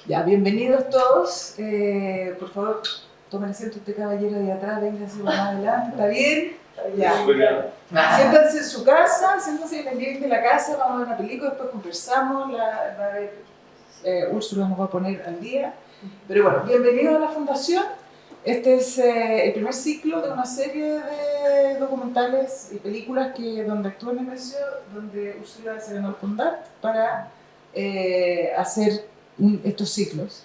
Ya, bienvenidos todos. Por favor, tomen asiento este caballero de atrás, vénganse más adelante. ¿Está bien? Ya. Siéntanse en su casa, siéntanse en el living de la casa, vamos a ver una película, después conversamos. Úrsula nos va a poner al día. Pero bueno, bienvenidos a la Fundación. Este es el primer ciclo de una serie de documentales y películas donde actúa Nemesio, donde Úrsula se ganó el Fundar para hacer estos ciclos.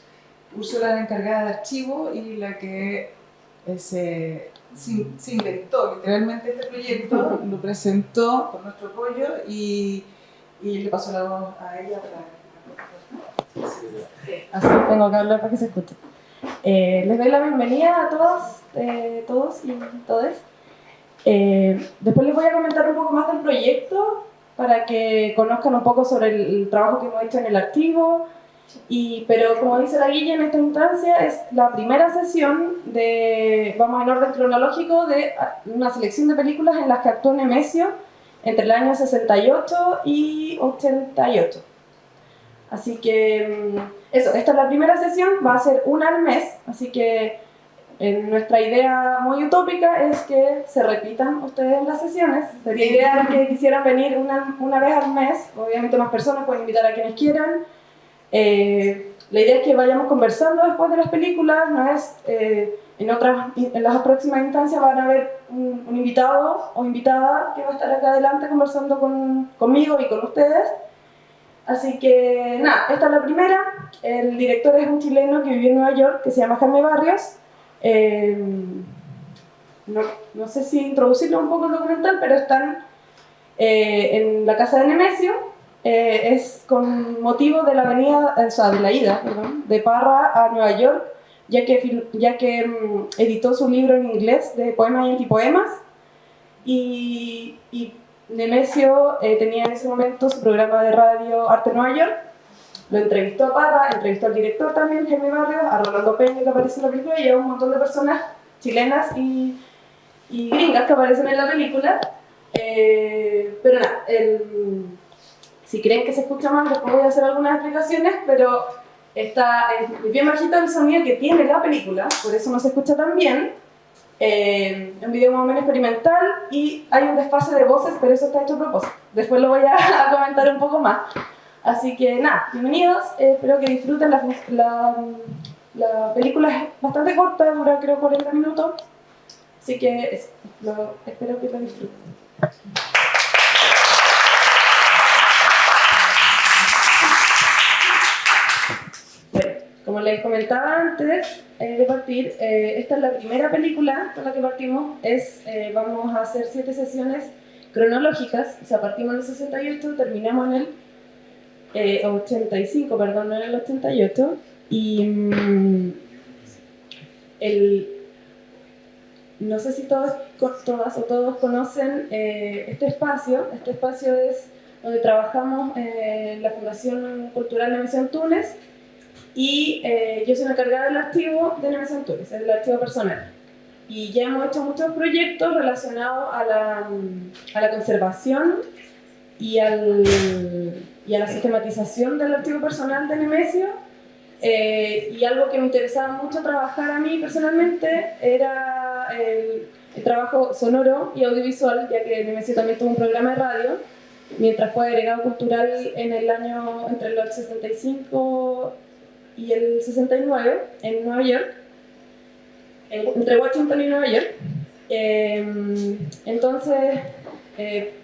Úrsula es la encargada de archivo y la que se inventó literalmente este proyecto, lo presentó con nuestro apoyo y le pasó la voz a ella para... Así tengo que hablar para que se escuche. Les doy la bienvenida a todos y todes. Después les voy a comentar un poco más del proyecto para que conozcan un poco sobre el trabajo que hemos hecho en el archivo. Pero como dice la Guilla, en esta instancia es la primera sesión vamos en orden cronológico, de una selección de películas en las que actuó Nemesio entre el año 68 y 88. Así que esta es la primera sesión, va a ser una al mes, así que nuestra idea muy utópica es que se repitan ustedes las sesiones. Sería ideal que quisieran venir una vez al mes, obviamente más personas, pueden invitar a quienes quieran. La idea es que vayamos conversando después de las películas, no es, en las próximas instancias van a haber un invitado o invitada que va a estar acá adelante conversando conmigo y con ustedes. Así que nada, esta es la primera. El director es un chileno que vive en Nueva York, que se llama Jaime Barrios. No sé si introducirlo un poco el documental, pero están en la casa de Nemesio. Es con motivo de la avenida, de la ida, de Parra a Nueva York, ya que editó su libro en inglés de poemas y antipoemas. Y Nemesio tenía en ese momento su programa de radio Arte Nueva York. Lo entrevistó a Parra, entrevistó al director también, Jaime Barrios, a Rolando Peña, que aparece en la película, y a un montón de personas chilenas y gringas que aparecen en la película. Pero nada, si creen que se escucha mal, después voy a hacer algunas explicaciones, pero es bien bajito el sonido que tiene la película, por eso no se escucha tan bien. Un video más o menos experimental y hay un desfase de voces, pero eso está hecho a propósito. Después lo voy a comentar un poco más. Así que nada, bienvenidos, espero que disfruten. La película es bastante corta, dura creo 40 minutos, así que espero que lo disfruten. Bueno, como les comentaba antes de partir, esta es la primera película con la que partimos. Vamos a hacer 7 sesiones cronológicas, o sea, partimos en el 68, terminamos en el 85, perdón, no en el 88. Y no sé si todas o todos conocen este espacio. Este espacio es donde trabajamos en la Fundación Cultural Nemesio Antunes. Y yo soy la encargada del archivo de Nemesio Antunes, es el archivo personal. Y ya hemos hecho muchos proyectos relacionados a la conservación y a la sistematización del archivo personal de Nemesio. Y algo que me interesaba mucho trabajar a mí personalmente era el trabajo sonoro y audiovisual, ya que Nemesio también tuvo un programa de radio, mientras fue agregado cultural entre el 65 y el 69 en Nueva York, entre Washington y Nueva York. Entonces,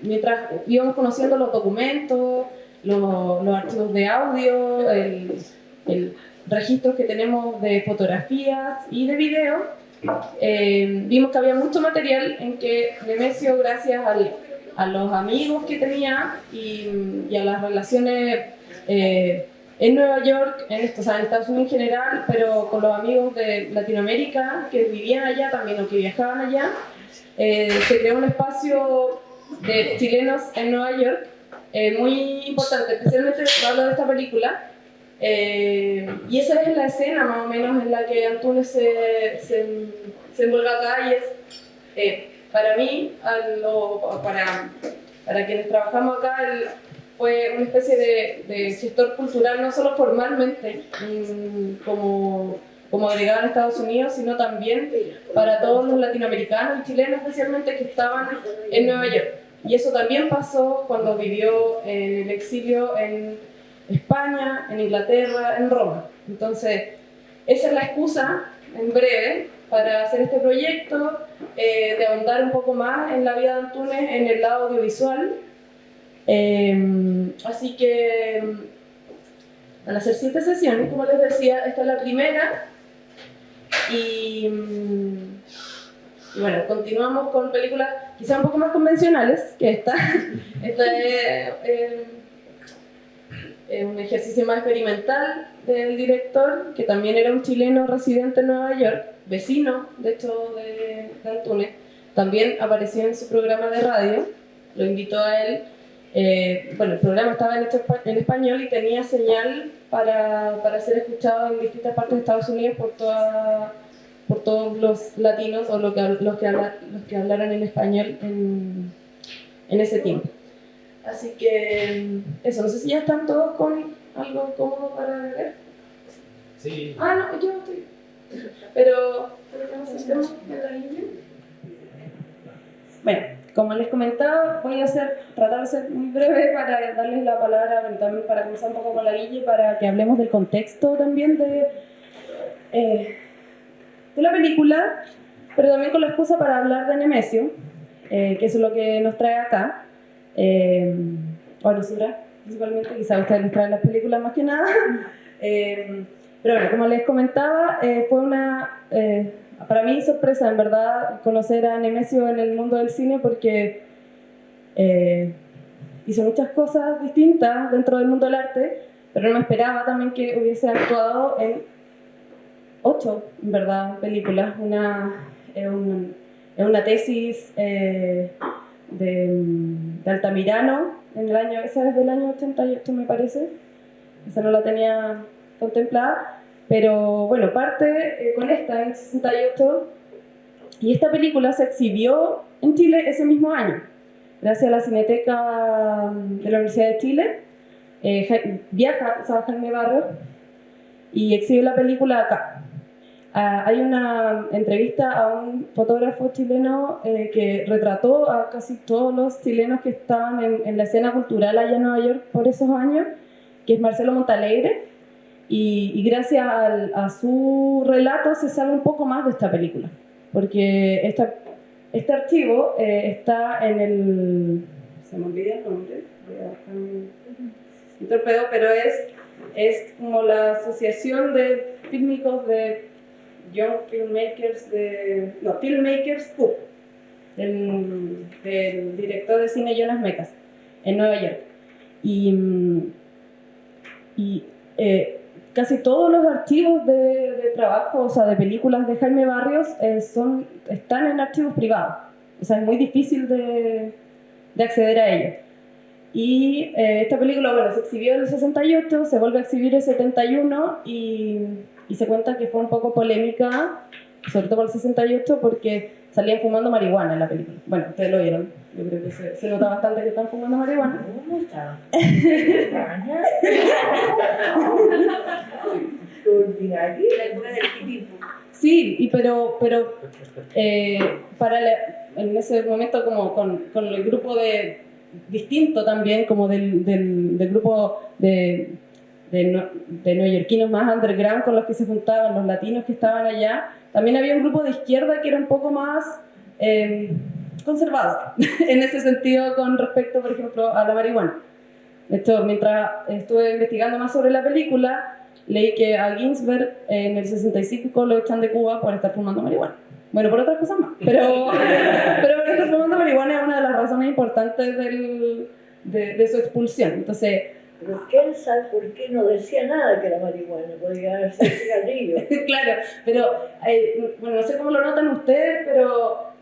mientras íbamos conociendo los documentos, los archivos de audio, el registros que tenemos de fotografías y de video, vimos que había mucho material en que Nemesio, gracias a los amigos que tenía y a las relaciones en Nueva York, en Estados Unidos en general, pero con los amigos de Latinoamérica que vivían allá también o que viajaban allá, se creó un espacio de chilenos en Nueva York muy importante, especialmente hablo de esta película. Y esa es la escena más o menos en la que Antunes se envuelve acá, y es para mí, para quienes trabajamos acá, fue una especie de gestor cultural, no solo formalmente, como agregado en Estados Unidos, sino también para todos los latinoamericanos y chilenos especialmente que estaban en Nueva York. Y eso también pasó cuando vivió en el exilio en España, en Inglaterra, en Roma. Entonces, esa es la excusa, en breve, para hacer este proyecto, de ahondar un poco más en la vida de Antúnez en el lado audiovisual. Así que van a ser 7 sesiones, como les decía, esta es la primera. Y bueno, continuamos con películas quizá un poco más convencionales que esta. Esta es un ejercicio más experimental del director, que también era un chileno residente en Nueva York, vecino, de hecho, de Antúnez. También apareció en su programa de radio, lo invitó a él. Bueno, el programa estaba en español y tenía señal para ser escuchado en distintas partes de Estados Unidos por todos los latinos o los que hablaran en español en ese tiempo. Así que eso, no sé si ya están todos con algo cómodo para ver. Sí. Ah, no, yo estoy. Pero ¿podríamos sentarnos en la línea? Bueno, como les comentaba, voy a tratar de ser muy breve para darles la palabra, bueno, también para comenzar un poco con la Guille, para que hablemos del contexto también de la película, pero también con la excusa para hablar de Nemesio, que eso es lo que nos trae acá. O nosotras, principalmente, quizá a ustedes les traen las películas más que nada. Pero bueno, como les comentaba, fue una, para mí, sorpresa, en verdad, conocer a Nemesio en el mundo del cine porque hizo muchas cosas distintas dentro del mundo del arte, pero no me esperaba también que hubiese actuado en 8, en verdad, películas. Es una tesis de Altamirano, esa es del año 88 me parece, esa no la tenía contemplada, pero bueno, parte con esta en 68, y esta película se exhibió en Chile ese mismo año, gracias a la Cineteca de la Universidad de Chile. Viaja a Jaime Barrios y exhibe la película acá. Hay una entrevista a un fotógrafo chileno que retrató a casi todos los chilenos que estaban en la escena cultural allá en Nueva York por esos años, que es Marcelo Montalegre, y gracias a su relato se sabe un poco más de esta película, porque este archivo está en el... se me olvida el nombre, voy a buscar un torpedo, pero es como la asociación de fílmicos de Young Filmmakers Filmmakers Hub, del director de cine Jonas Mekas, en Nueva York. Y casi todos los archivos de trabajo, o sea, de películas de Jaime Barrios, están en archivos privados. O sea, es muy difícil de acceder a ellos. Y esta película, bueno, se exhibió en el 68, se vuelve a exhibir en el 71 y se cuenta que fue un poco polémica, sobre todo por el 68, porque salían fumando marihuana en la película. Bueno, ustedes lo vieron, yo creo que se nota bastante que están fumando marihuana. ¿Cómo está? Sí, pero en ese momento como con el grupo distinto también, como del grupo de neoyorquinos más underground con los que se juntaban, los latinos que estaban allá, también había un grupo de izquierda que era un poco más conservador, en ese sentido con respecto, por ejemplo, a la marihuana. De hecho, mientras estuve investigando más sobre la película, leí que a Ginsberg en el 65 lo echan de Cuba por estar fumando marihuana. Bueno, por otras cosas más, pero por estar fumando marihuana es una de las razones importantes de su expulsión. Entonces, pero quién sabe por qué no decía nada que era marihuana, podía ser cigarrillo. Claro, pero bueno, no sé cómo lo notan ustedes, pero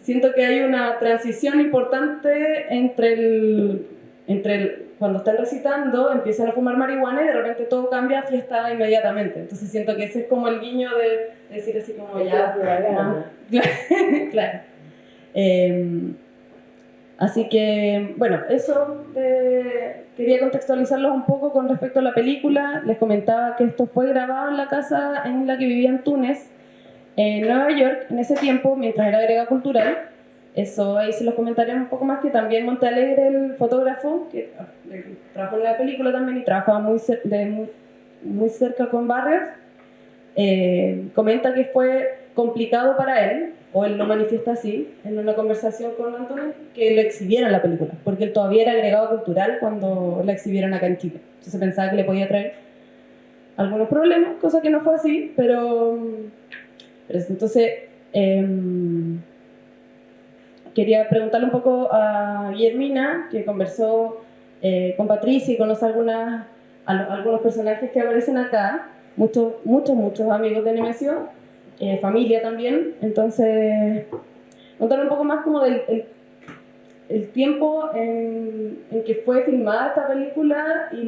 siento que hay una transición importante entre cuando están recitando, empiezan a fumar marihuana y de repente todo cambia a fiesta inmediatamente. Entonces siento que ese es como el guiño de decir así como ya... Claro. Así que, bueno, eso quería contextualizarlos un poco con respecto a la película. Les comentaba que esto fue grabado en la casa en la que vivía en Túnez, en Nueva York, en ese tiempo, mientras era agrega cultural. Eso ahí se los comentaré un poco más, que también Monte Alegre, el fotógrafo, que trabajó en la película también y trabajaba muy cerca con Barrios, comenta que fue complicado para él, o él lo manifiesta así, en una conversación con Antonio, que lo exhibieran la película, porque él todavía era agregado cultural cuando la exhibieron acá en Chile. Entonces pensaba que le podía traer algunos problemas, cosa que no fue así, pero entonces quería preguntarle un poco a Guillermina, que conversó con Patricia y conoce algunos personajes que aparecen acá, muchos amigos de Nemesio, familia también. Entonces, contar un poco más como del el tiempo en que fue filmada esta película y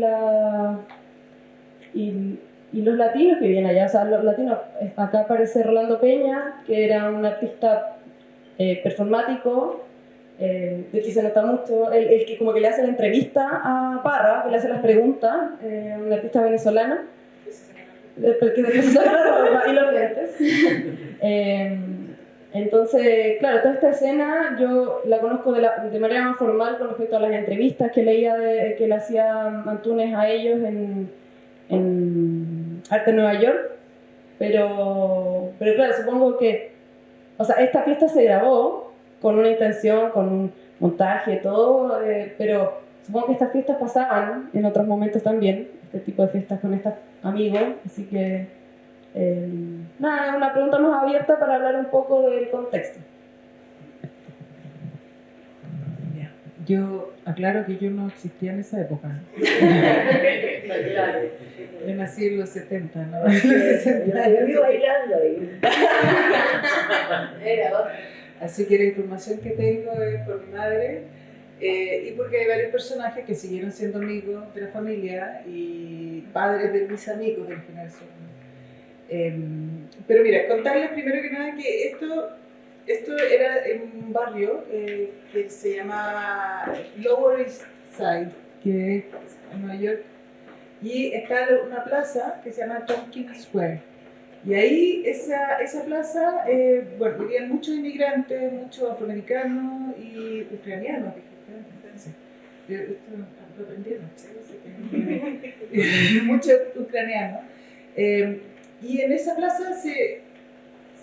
los latinos que viven allá. O sea, los latinos, acá aparece Rolando Peña, que era un artista performático. De hecho se nota mucho el que como que le hace la entrevista a Parra, que le hace las preguntas, un artista venezolano, que después se saca la ropa y los lentes. Entonces, claro, toda esta escena yo la conozco de manera más formal con respecto a las entrevistas que leía que le hacía Antúnez a ellos en Arte Nueva York, pero claro, supongo que, o sea, esta fiesta se grabó con una intención, con un montaje, todo, pero supongo que estas fiestas pasaban en otros momentos también, este tipo de fiestas con estos amigos, así que nada, una pregunta más abierta para hablar un poco del contexto. Yo aclaro que yo no existía en esa época. Yo nací en los 70, ¿no? Yo vivo bailando ahí. Así que la información que tengo es por mi madre y porque hay varios personajes que siguieron siendo amigos de la familia y padres de mis amigos de la generación. Pero mira, contarles primero que nada que esto era en un barrio que se llama Lower East Side, que es en Nueva York, y está una plaza que se llama Tompkins Square. Y ahí, esa plaza, bueno, vivían muchos inmigrantes, muchos afroamericanos y ucranianos. Esto lo aprendieron, ¿sí? Muchos ucranianos. Y en esa plaza se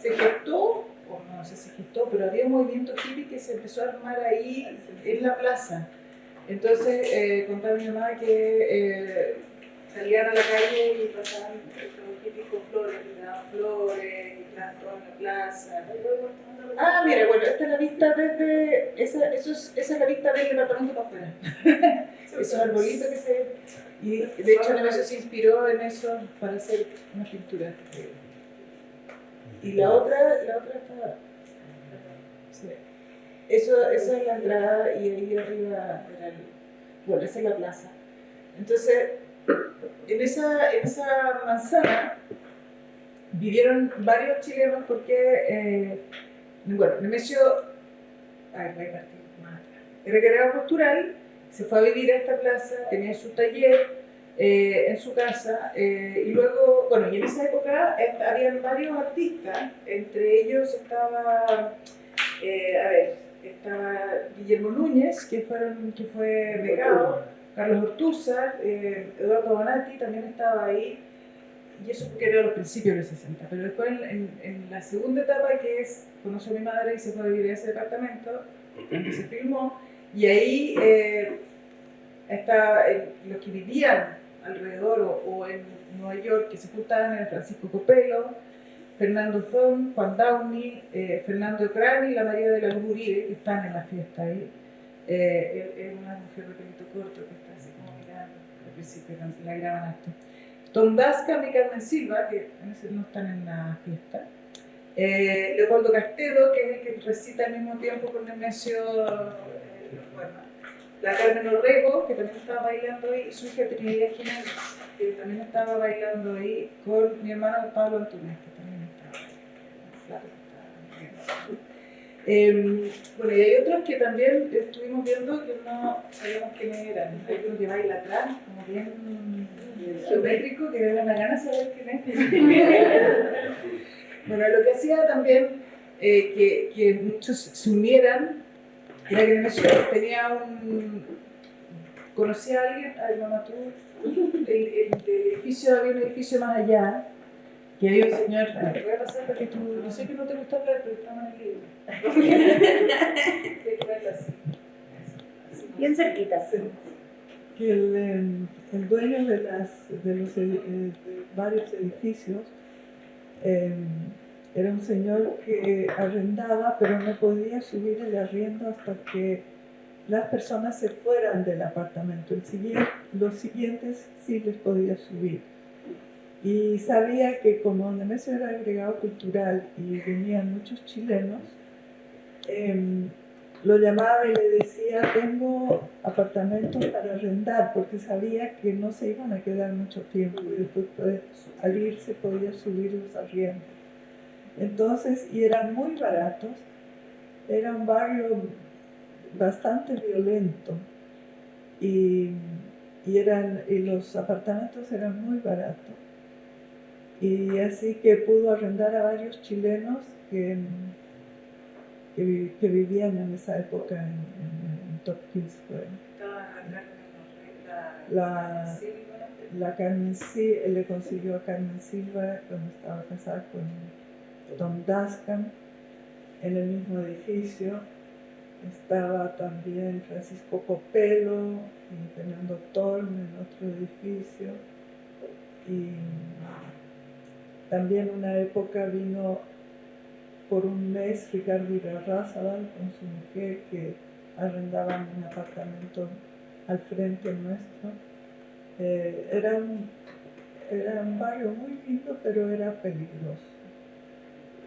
gestó, o no sé si gestó, pero había un movimiento hippie que se empezó a armar ahí en la plaza. Entonces, contaba mi mamá que salían a la calle y pasaban los hippies con flores, y daban flores, y estaban todos en la plaza. Ah, mira, bueno, esta es la vista desde, esa es la vista del departamento para afuera. Esos arbolitos que se... Y de hecho Nemesio se inspiró en eso para hacer una pintura. Y la otra está... Sí. Esa es la entrada y ahí arriba era bueno, esa es la plaza. Entonces, en esa manzana vivieron varios chilenos porque, bueno, Nemesio, era creador cultural, se fue a vivir a esta plaza, tenía su taller en su casa, y luego, bueno, y en esa época habían varios artistas, entre ellos estaba, estaba Guillermo Núñez, que fue becado, Carlos Ortúzar, Eduardo Bonatti también estaba ahí, y eso porque era a los principios de los 60, pero después en la segunda etapa, que es, conoció a mi madre y se fue a vivir a ese departamento, donde se filmó, y ahí los que vivían alrededor o en Nueva York, que se juntaban, era Francisco Copelo, Fernando Zón, Juan Downey, Fernando Crani y la María de la Luz Uribe, que están en la fiesta ahí. Es una mujer de pelito corto que está así como mirando, al principio la graban esto. Tom Dascam y Carmen Silva, que no están en la fiesta. Leopoldo Castedo, que es el que recita al mismo tiempo con Nemesio los poemas. La Carmen Orrego, que también estaba bailando ahí, y su hija Trinidad Jiménez, que también estaba bailando ahí con mi hermano Pablo Antunes, que también estaba bailando. Bueno, y hay otros que también estuvimos viendo que no sabíamos quiénes eran. Hay uno que baila atrás, como bien geométrico, que da una gana saber quién es. Bueno, lo que hacía también que muchos se unieran era que Nemesio conocía a alguien, ay mamá, tú, el edificio, había un edificio más allá, que había un señor, te voy a pasar para que tú, yo sé que no te gusta hablar, pero estamos en el libro. Hay que verlo así. Bien cerquita. Sí. Que el dueño de varios edificios era un señor que arrendaba, pero no podía subir el arriendo hasta que las personas se fueran del apartamento. Los siguientes sí les podía subir. Y sabía que como Nemesio era agregado cultural y venían muchos chilenos, lo llamaba y le decía, tengo apartamentos para arrendar, porque sabía que no se iban a quedar mucho tiempo y después al irse podía subir los arriendos. Entonces, y eran muy baratos, era un barrio bastante violento y los apartamentos eran muy baratos. Y así que pudo arrendar a varios chilenos que vivían en esa época en Tompkins Square. La Carmen Silva, él le consiguió a Carmen Silva cuando estaba casada con Tom Dascan en el mismo edificio. Estaba también Francisco Copelo y Fernando Torm en otro edificio. Y también una época vino por un mes Ricardo Irarrázaval con su mujer que arrendaban un apartamento al frente nuestro. Era un barrio muy lindo, pero era peligroso.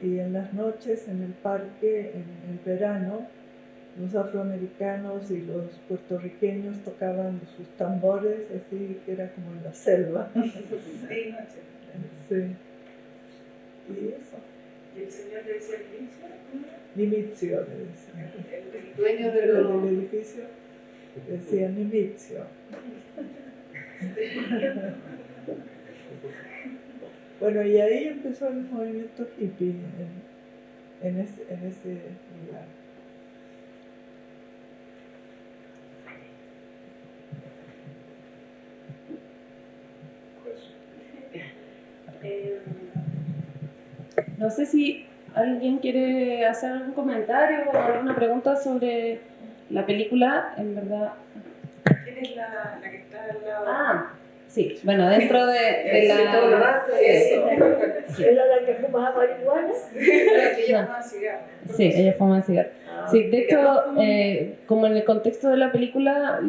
Y en las noches en el parque, en el verano, los afroamericanos y los puertorriqueños tocaban sus tambores, así que era como en la selva. Sí. Y eso. ¿Y el señor le decía Nimitio? Nimitio le decía. El dueño del edificio decía Nimitio. Bueno, y ahí empezó el movimiento hippie en ese lugar. No sé si alguien quiere hacer algún comentario o alguna pregunta sobre la película, en verdad. ¿Quién es la que está al lado? Ah, sí, bueno, dentro de Sí, todo el rato, Sí. ¿Era la que fumaba marihuana? La que ella fumaba cigarro. Sí, ella fuma cigarro. Sí, de hecho, como en el contexto de la película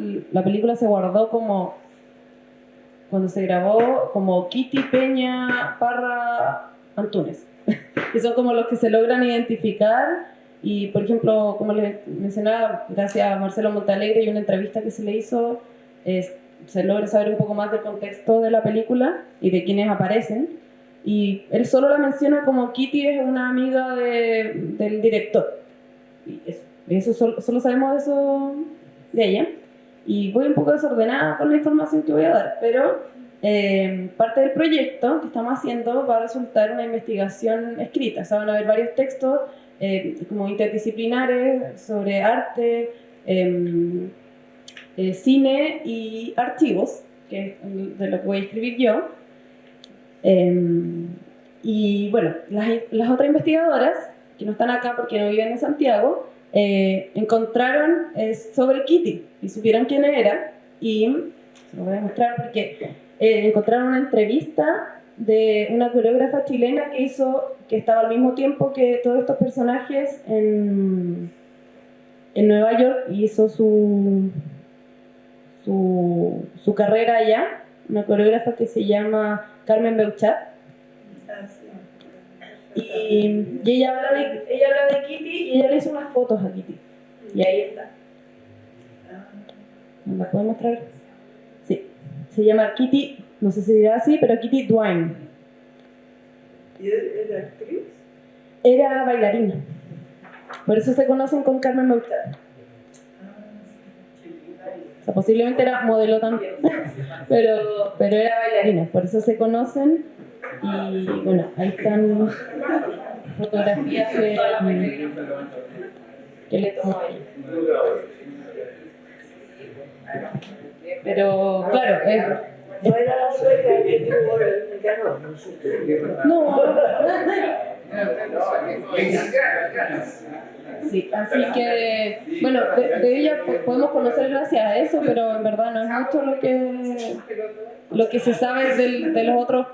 se guardó como, cuando se grabó, como Kitty, Peña, Parra, Antunes, que son como los que se logran identificar. Y, por ejemplo, como les mencionaba, gracias a Marcelo Montalegre y una entrevista que se le hizo, se logra saber un poco más del contexto de la película y de quienes aparecen. Y él solo la menciona como Kitty es una amiga del director. Y eso solo sabemos de eso de ella. Y voy un poco desordenada con la información que voy a dar, pero parte del proyecto que estamos haciendo va a resultar una investigación escrita. O sea, van a haber varios textos como interdisciplinares sobre arte, cine y archivos, que es de lo que voy a escribir yo. Y bueno, las otras investigadoras, que no están acá porque no viven en Santiago, encontraron sobre Kitty y supieron quién era, y se lo voy a mostrar porque encontraron una entrevista de una coreógrafa chilena que estaba al mismo tiempo que todos estos personajes en Nueva York y hizo su carrera allá, una coreógrafa que se llama Carmen Beuchat. Y ella habla de Kitty y ella le hizo unas fotos a Kitty. Y ahí está. ¿La puedo mostrar? Sí. Se llama Kitty, no sé si dirá así, pero Kitty Dwayne. ¿Y era actriz? Era bailarina. Por eso se conocen con Carmen Mauritiano. O sea, posiblemente era modelo también, pero era bailarina, por eso se conocen. Y bueno, ahí están fotografías que le tomó ella. Pero claro, No era la sueca que tuvo el Nicanor, no sé. no. Sí, así que, bueno, de ella podemos conocer gracias a eso, pero en verdad no es mucho lo que se sabe de los otros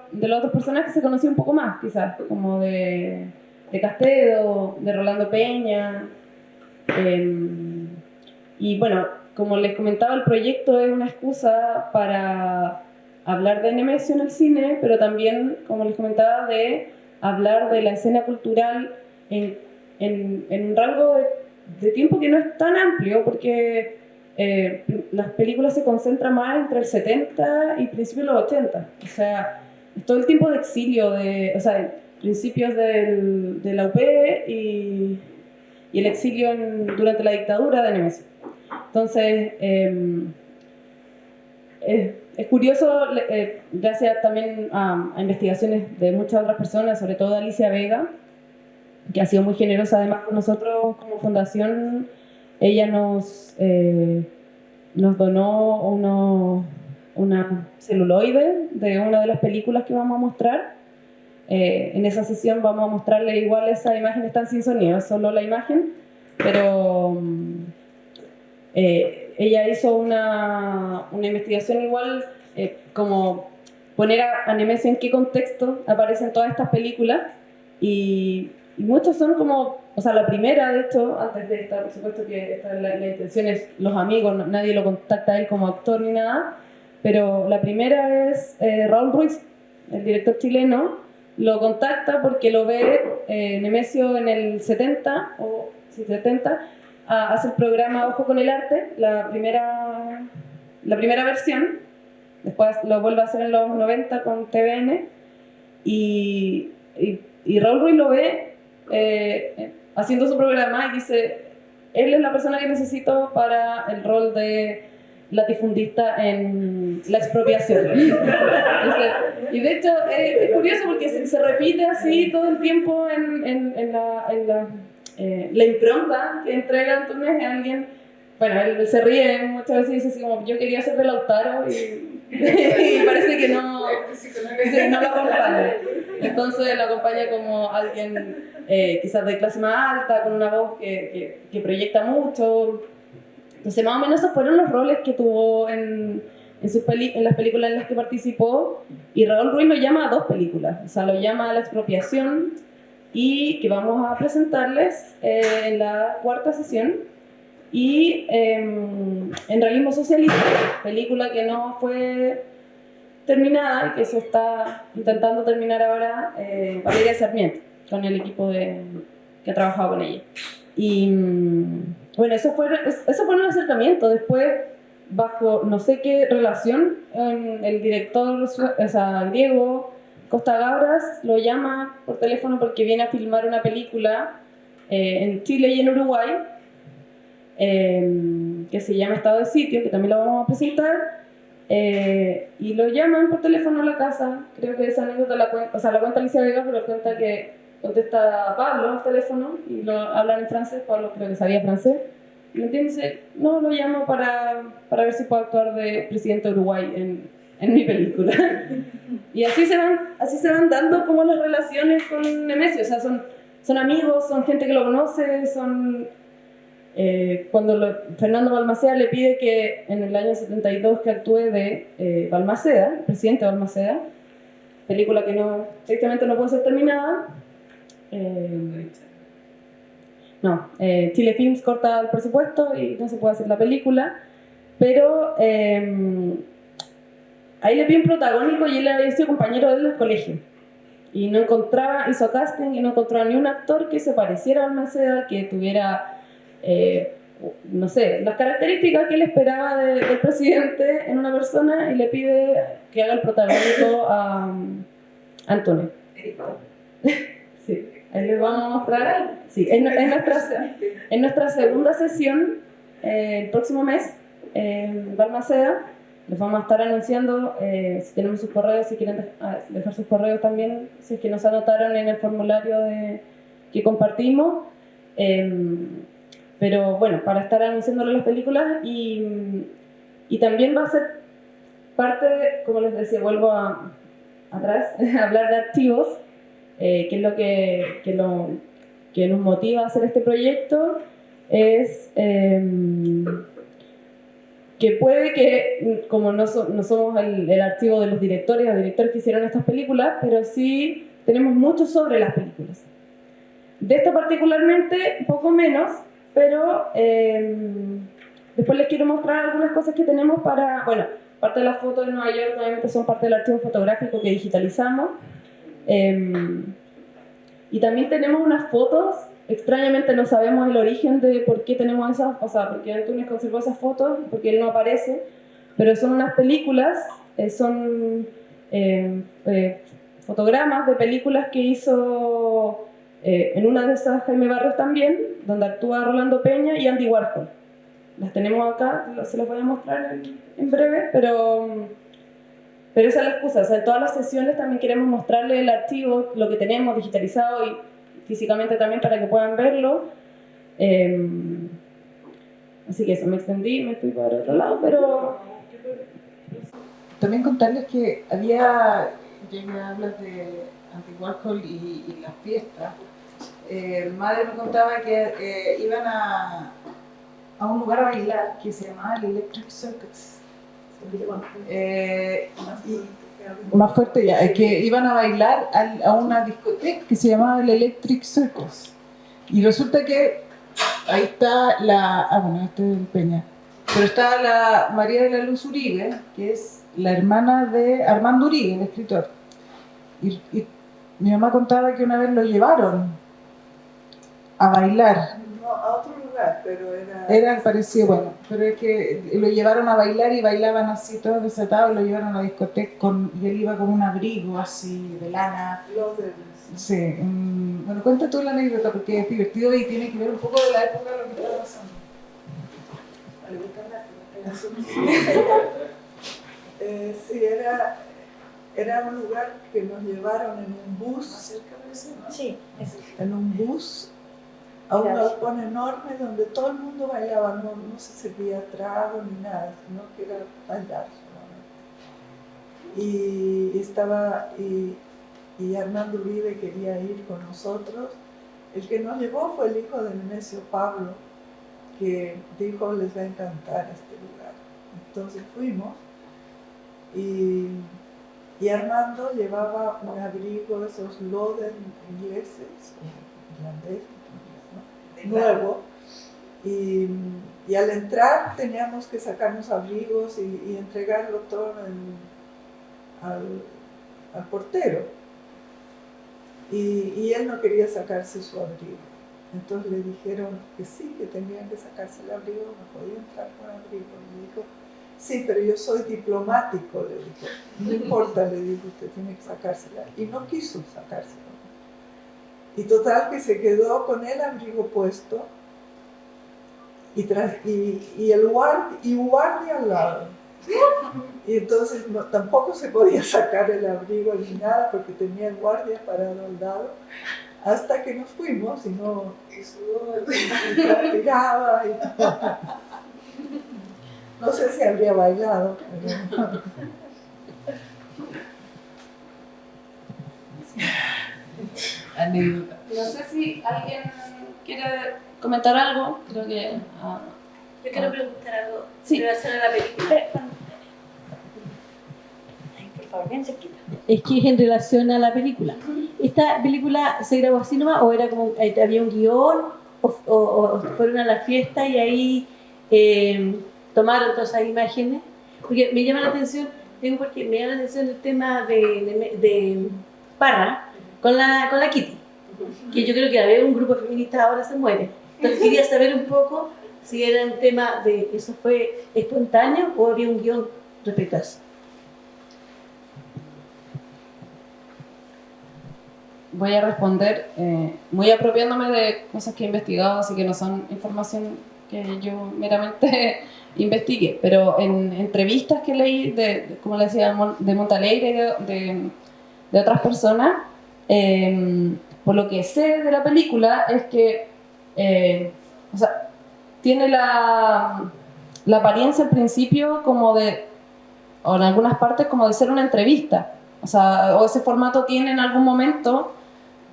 personajes. Se conoció un poco más, quizás, como de Castedo, de Rolando Peña. Y bueno, como les comentaba, el proyecto es una excusa para hablar de Nemesio en el cine, pero también, como les comentaba, de hablar de la escena cultural en un rango de tiempo que no es tan amplio, porque las películas se concentran más entre el 70 y principios de los 80. O sea, todo el tiempo de exilio, o sea, principios de la UP y el exilio durante la dictadura de Nemesio. Entonces, es curioso, gracias también a investigaciones de muchas otras personas, sobre todo Alicia Vega, que ha sido muy generosa además con nosotros como fundación. Ella nos donó una celuloide de una de las películas que vamos a mostrar. En esa sesión vamos a mostrarle igual esa imagen, están sin sonido, es solo la imagen, pero ella hizo una investigación igual, como poner a Nemesio en qué contexto aparecen todas estas películas, y muchos son como, o sea, la primera, de hecho, antes de esta, por supuesto que la intención es los amigos, nadie lo contacta a él como actor ni nada, pero la primera es Raúl Ruiz, el director chileno, lo contacta porque lo ve Nemesio en el 70, o sí, 70, hace el programa Ojo con el Arte, la primera versión, después lo vuelve a hacer en los 90 con TVN, y Raúl Ruiz lo ve haciendo su programa y dice, él es la persona que necesito para el rol de latifundista en la expropiación. Y de hecho es curioso porque se repite así todo el tiempo en la impronta que entrega Antunes a alguien. Bueno, él se ríe muchas veces y dice así como, yo quería ser de Lautaro y parece que no lo acompaña. Entonces lo acompaña como alguien quizás de clase más alta, con una voz que proyecta mucho. Entonces más o menos esos fueron los roles que tuvo en las películas en las que participó, y Raúl Ruiz lo llama a 2 películas, o sea, lo llama a La expropiación, y que vamos a presentarles en la 4ª sesión, y en Realismo Socialista, película que no fue terminada y que se está intentando terminar ahora, Valeria Sarmiento, con el equipo que ha trabajado con ella. Y bueno, eso fue un acercamiento. Después, bajo no sé qué relación, el director, o sea, griego, Costa Gabras, lo llama por teléfono porque viene a filmar una película en Chile y en Uruguay, que se llama Estado de Sitio, que también la vamos a presentar, y lo llaman por teléfono a la casa. Creo que esa anécdota la cuenta Alicia Vega, pero cuenta que contesta Pablo al teléfono y lo hablan en francés. Pablo creo que sabía francés, y le dice, no, lo llamo para ver si puedo actuar de presidente de Uruguay en mi película. Y así se van dando como las relaciones con Nemesio. O sea, son amigos, son gente que lo conoce, son... cuando Fernando Balmaceda le pide que en el año 72 que actúe de Balmaceda, el presidente Balmaceda, película que tristemente no puede ser terminada. Chile Films corta el presupuesto y no se puede hacer la película, pero ahí le pide un protagónico y él había sido compañero de él del colegio y no encontraba, hizo casting y no encontraba ni un actor que se pareciera a Balmaceda, que tuviera no sé, las características que él esperaba del presidente en una persona, y le pide que haga el protagónico a Antonio. Sí. Ahí les vamos a mostrar. Sí, en nuestra segunda sesión, el próximo mes, en Balmaceda, les vamos a estar anunciando si tenemos sus correos, si quieren dejar sus correos también, si es que nos anotaron en el formulario que compartimos. Pero bueno, para estar anunciándole las películas y también va a ser parte, como les decía, vuelvo atrás, a hablar de archivos, que es lo que nos motiva a hacer este proyecto, es que puede que, como no somos el archivo de los directores o directores que hicieron estas películas, pero sí tenemos mucho sobre las películas. De esto particularmente, poco menos, pero después les quiero mostrar algunas cosas que tenemos para, bueno, parte de las fotos de Nueva York obviamente son parte del archivo fotográfico que digitalizamos. Y también tenemos unas fotos, extrañamente no sabemos el origen de por qué tenemos esas, o sea, por qué Antunes conservó esas fotos, porque él no aparece, pero son unas películas, son fotogramas de películas que hizo en una de esas Jaime Barros también, donde actúa Rolando Peña y Andy Warhol. Las tenemos acá, se las voy a mostrar en breve, pero esa es la excusa. O sea, en todas las sesiones también queremos mostrarles el archivo, lo que tenemos digitalizado y físicamente también para que puedan verlo. Así que eso, me extendí, me fui para otro lado, pero... También contarles que había, ya que hablas de Andy Warhol y las fiestas, madre me contaba que iban a un lugar a bailar que se llamaba el Electric Circus. Más fuerte ya, es que iban a bailar a una discoteca que se llamaba el Electric Circus. Y resulta que ahí está bueno, este es el Peña. Pero está la María de la Luz Uribe, que es la hermana de Armando Uribe, el escritor. Y mi mamá contaba que una vez lo llevaron a bailar. No, a otro lugar, pero Era parecido, bueno, pero es que lo llevaron a bailar y bailaban así todos desatados, y lo llevaron a la discoteca y él iba con un abrigo así de lana. Sí, bueno, cuenta tú la anécdota porque es divertido y tiene que ver un poco de la época de lo que estaba pasando. Sí, era un lugar que nos llevaron en un bus. Sí, En un bus a un balcón enorme donde todo el mundo bailaba, no se servía trago ni nada, sino que era bailar solamente. Y Armando Uribe quería ir con nosotros. El que nos llevó fue el hijo de Nemesio Pablo, que dijo les va a encantar este lugar. Entonces fuimos y Armando llevaba un abrigo, esos Loden ingleses, irlandeses, ¿no? Nuevo, y al entrar teníamos que sacarnos abrigos y entregarlo todo al portero. Y él no quería sacarse su abrigo. Entonces le dijeron que sí, que tenían que sacarse el abrigo, no podía entrar con abrigo. Y le dijo, sí, pero yo soy diplomático, le dijo. No importa, le dijo, usted tiene que sacársela. Y no quiso sacárselo. Y total que se quedó con el abrigo puesto y el guardia al lado. Y entonces tampoco se podía sacar el abrigo ni nada porque tenía el guardia parado al lado. Hasta que nos fuimos y no transpiraba y todo. No sé si habría bailado, pero... Anécdota. No sé si alguien quiere comentar algo, creo que... Yo quiero preguntar algo Sí. en relación a la película. Ay, por favor, bien cerquita. Es que es en relación a la película. ¿Esta película se grabó así nomás o era como había un guión o fueron a la fiesta y ahí tomaron todas esas imágenes? Porque me llama la atención, porque me llama la atención el tema de Parra con la Kitty, que yo creo que al haber un grupo feminista ahora se muere. Entonces quería saber un poco si era un tema de eso fue espontáneo o había un guión respecto a eso. voy a responder muy apropiándome de cosas que he investigado, así que no son información que yo meramente investigué, pero en entrevistas que leí, como le decía, de Montalegre y de otras personas, por lo que sé de la película es que o sea, tiene la apariencia al principio como de, o en algunas partes como de ser una entrevista, o sea, o ese formato tiene en algún momento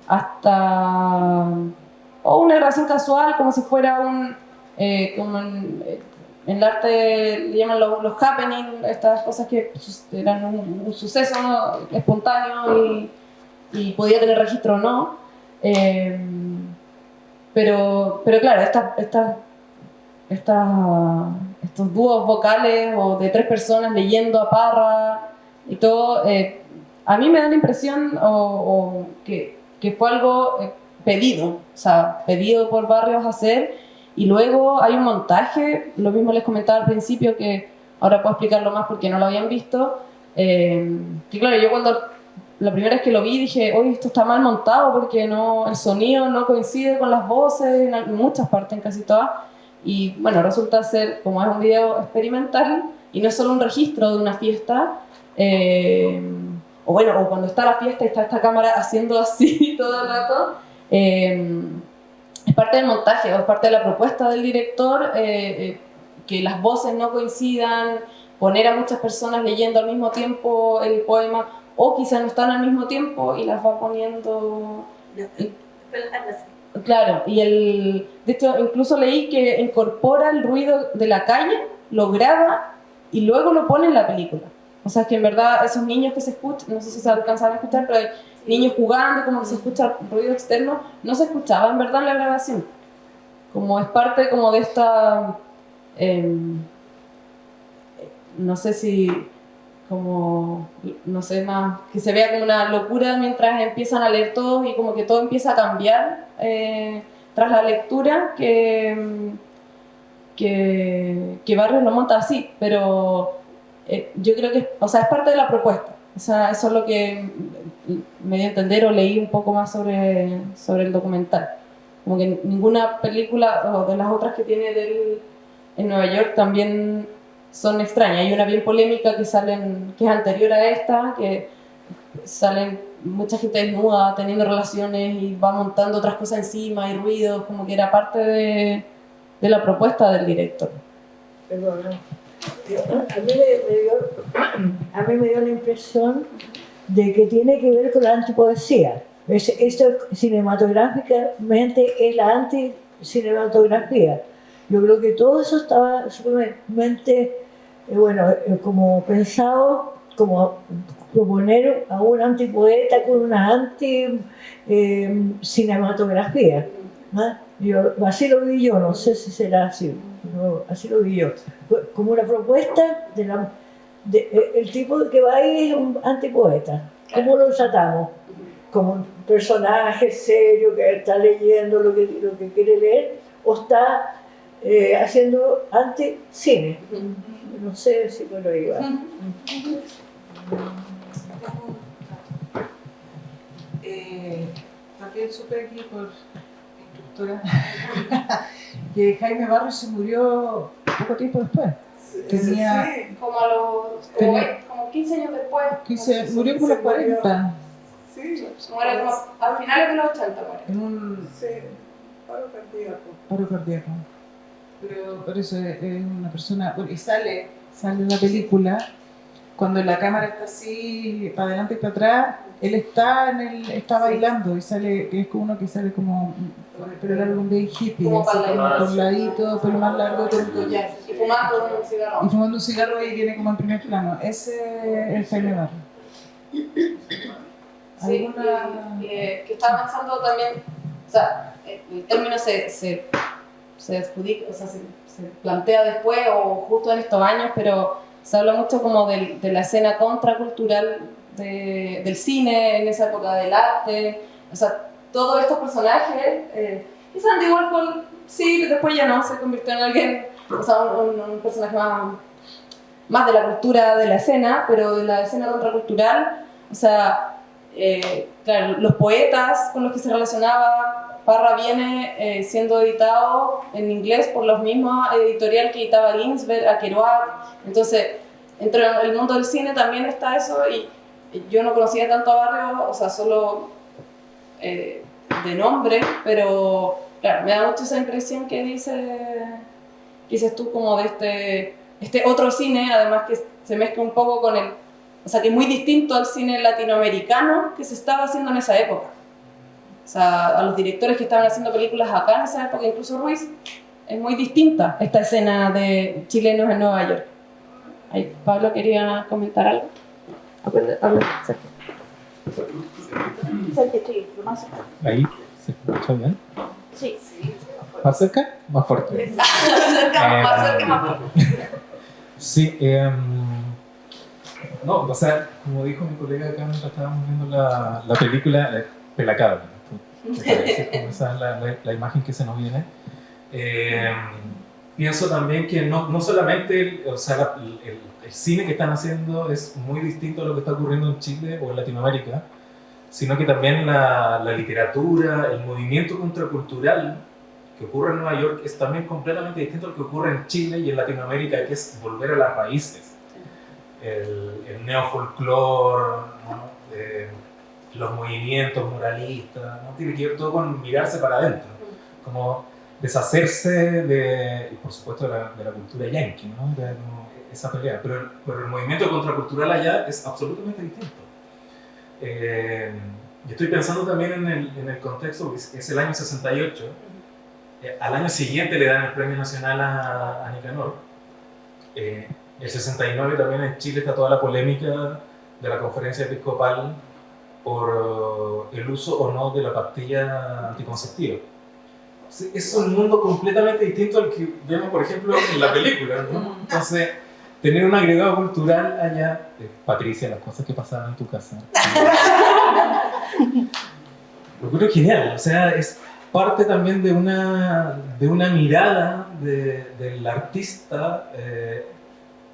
hasta o una grabación casual, como si fuera como en el arte le llaman los happening, estas cosas que eran un suceso, ¿no?, espontáneo y podía tener registro o no. Pero claro, estos dúos vocales o de 3 personas leyendo a Parra y todo, a mí me da la impresión que fue algo pedido, o sea, pedido por Barrios hacer, y luego hay un montaje, lo mismo les comentaba al principio, que ahora puedo explicarlo más porque no lo habían visto, que claro, yo cuando la primera vez que lo vi dije, oye, esto está mal montado porque el sonido no coincide con las voces en muchas partes, en casi todas. Y bueno, resulta ser, como es un video experimental y no es solo un registro de una fiesta, o cuando está la fiesta y está esta cámara haciendo así todo el rato, es parte del montaje o es parte de la propuesta del director, que las voces no coincidan, poner a muchas personas leyendo al mismo tiempo el poema, o quizás no están al mismo tiempo y las va poniendo. Claro, de hecho incluso leí que incorpora el ruido de la calle, lo graba y luego lo pone en la película. O sea, que en verdad esos niños que se escuchan, no sé si se alcanzaron a escuchar, pero hay niños jugando, como que se escucha ruido externo, no se escuchaba en verdad en la grabación. Como es parte como de esta, no sé si, como, no sé más, que se vea como una locura mientras empiezan a leer todos y como que todo empieza a cambiar tras la lectura, que Barrios lo monta así, pero yo creo que, o sea, es parte de la propuesta. O sea, eso es lo que me dio a entender o leí un poco más sobre el documental. Como que ninguna película, o de las otras que tiene en Nueva York, también son extrañas. Hay una bien polémica que es anterior a esta, que salen mucha gente desnuda, teniendo relaciones y va montando otras cosas encima y ruidos, como que era parte de la propuesta del director. Perdón, ¿no? A mí me dio la impresión de que tiene que ver con la antipoesía. Esto cinematográficamente es la anticinematografía. Yo creo que todo eso estaba sumamente como pensado, como proponer a un antipoeta con una anti-cinematografía, ¿no? Así lo vi yo, no sé si será así, no, así lo vi yo. Como una propuesta el tipo que va ahí es un antipoeta. ¿Cómo lo tratamos? Como un personaje serio que está leyendo lo que quiere leer, o está haciendo anti-cine. No sé si me lo iba. También supe aquí por instructora que Jaime Barrios se murió poco tiempo después. Tenía Como 15 años después. Murió como a los 40. Sí, Muere como a finales de los 80. sí, paro cardíaco. Paro cardíaco. Pero por eso es una persona, y sale en la película, cuando la cámara está así, para adelante y para atrás, él está bailando y sale, es como uno que sale como con el pelo largo, un bien hippie, Como así como para con ladito, pelo más largo, con un collar. Y fumando un cigarro. Y fumando un cigarro y viene como en primer plano. Ese es Jaime Barrios. Sí, que está avanzando también, o sea, el término se adjudica, o sea, se plantea después o justo en estos años, pero se habla mucho como de la escena contracultural del cine, en esa época del arte, o sea, todos estos personajes, quizás Andy Warhol sí, después ya no, se convirtió en alguien, o sea, un personaje más de la cultura de la escena, pero de la escena contracultural, o sea, claro, los poetas con los que se relacionaba, Parra viene siendo editado en inglés por la misma editorial que editaba Ginsberg, a Kerouac. Entonces, entre el mundo del cine también está eso, y yo no conocía tanto a Barrio, o sea, solo de nombre, pero claro, me da mucho esa impresión que dices tú, como de este otro cine, además que se mezcla un poco con el, o sea, que es muy distinto al cine latinoamericano que se estaba haciendo en esa época. O sea, a los directores que estaban haciendo películas acá en esa época, incluso Ruiz, es muy distinta esta escena de chilenos en Nueva York. Ahí, Pablo quería comentar algo. Habla, cerca. Cerca, estoy lo más cerca. Ahí, ¿se escucha bien? Sí. ¿Más cerca? Más fuerte. Más cerca, más fuerte. Sí, no, o sea, como dijo mi colega acá mientras estábamos viendo la película, Pelacabra, ¿no? Como esa es la imagen que se nos viene. Pienso también que no solamente o sea, el cine que están haciendo es muy distinto a lo que está ocurriendo en Chile o en Latinoamérica, sino que también la literatura, el movimiento contracultural que ocurre en Nueva York es también completamente distinto al que ocurre en Chile y en Latinoamérica, que es volver a las raíces. El neofolclore, ¿no? Los movimientos moralistas, ¿no? Tiene que ver todo con mirarse para adentro, como deshacerse y por supuesto de la cultura yanqui, ¿no? Esa pelea, pero el movimiento contracultural allá es absolutamente distinto. Y estoy pensando también en el contexto, que es el año 68. Al año siguiente le dan el Premio Nacional a Nicanor. El 69 también en Chile está toda la polémica de la conferencia episcopal por el uso o no de la pastilla anticonceptiva. Es un mundo completamente distinto al que vemos, por ejemplo, en la película, ¿no? Entonces, tener un agregado cultural allá, Patricia, las cosas que pasaban en tu casa. Lo creo genial, o sea, es parte también de una mirada del artista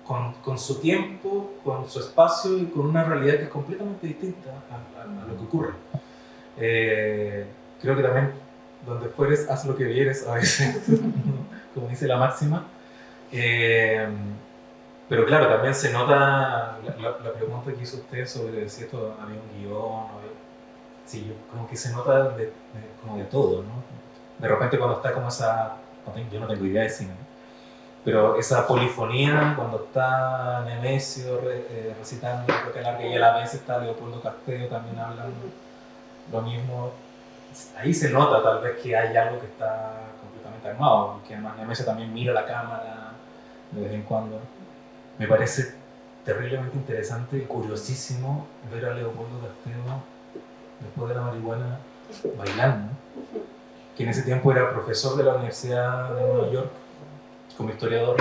con su tiempo, con su espacio y con una realidad que es completamente distinta a lo que ocurre. Creo que también donde fueres, haz lo que vieres a veces, como dice la máxima. Pero claro, también se nota la pregunta que hizo usted sobre si esto había un guión. Sí, como que se nota como de todo, ¿no? De repente cuando está como esa, yo no tengo idea de cine, pero esa polifonía, cuando está Nemesio recitando Roca Larga y a la vez está Leopoldo Castello también hablando lo mismo, ahí se nota tal vez que hay algo que está completamente armado, porque además Nemesio también mira la cámara de vez en cuando. Me parece terriblemente interesante y curiosísimo ver a Leopoldo Castello después de la marihuana bailando, que en ese tiempo era profesor de la Universidad de Nueva York como historiador.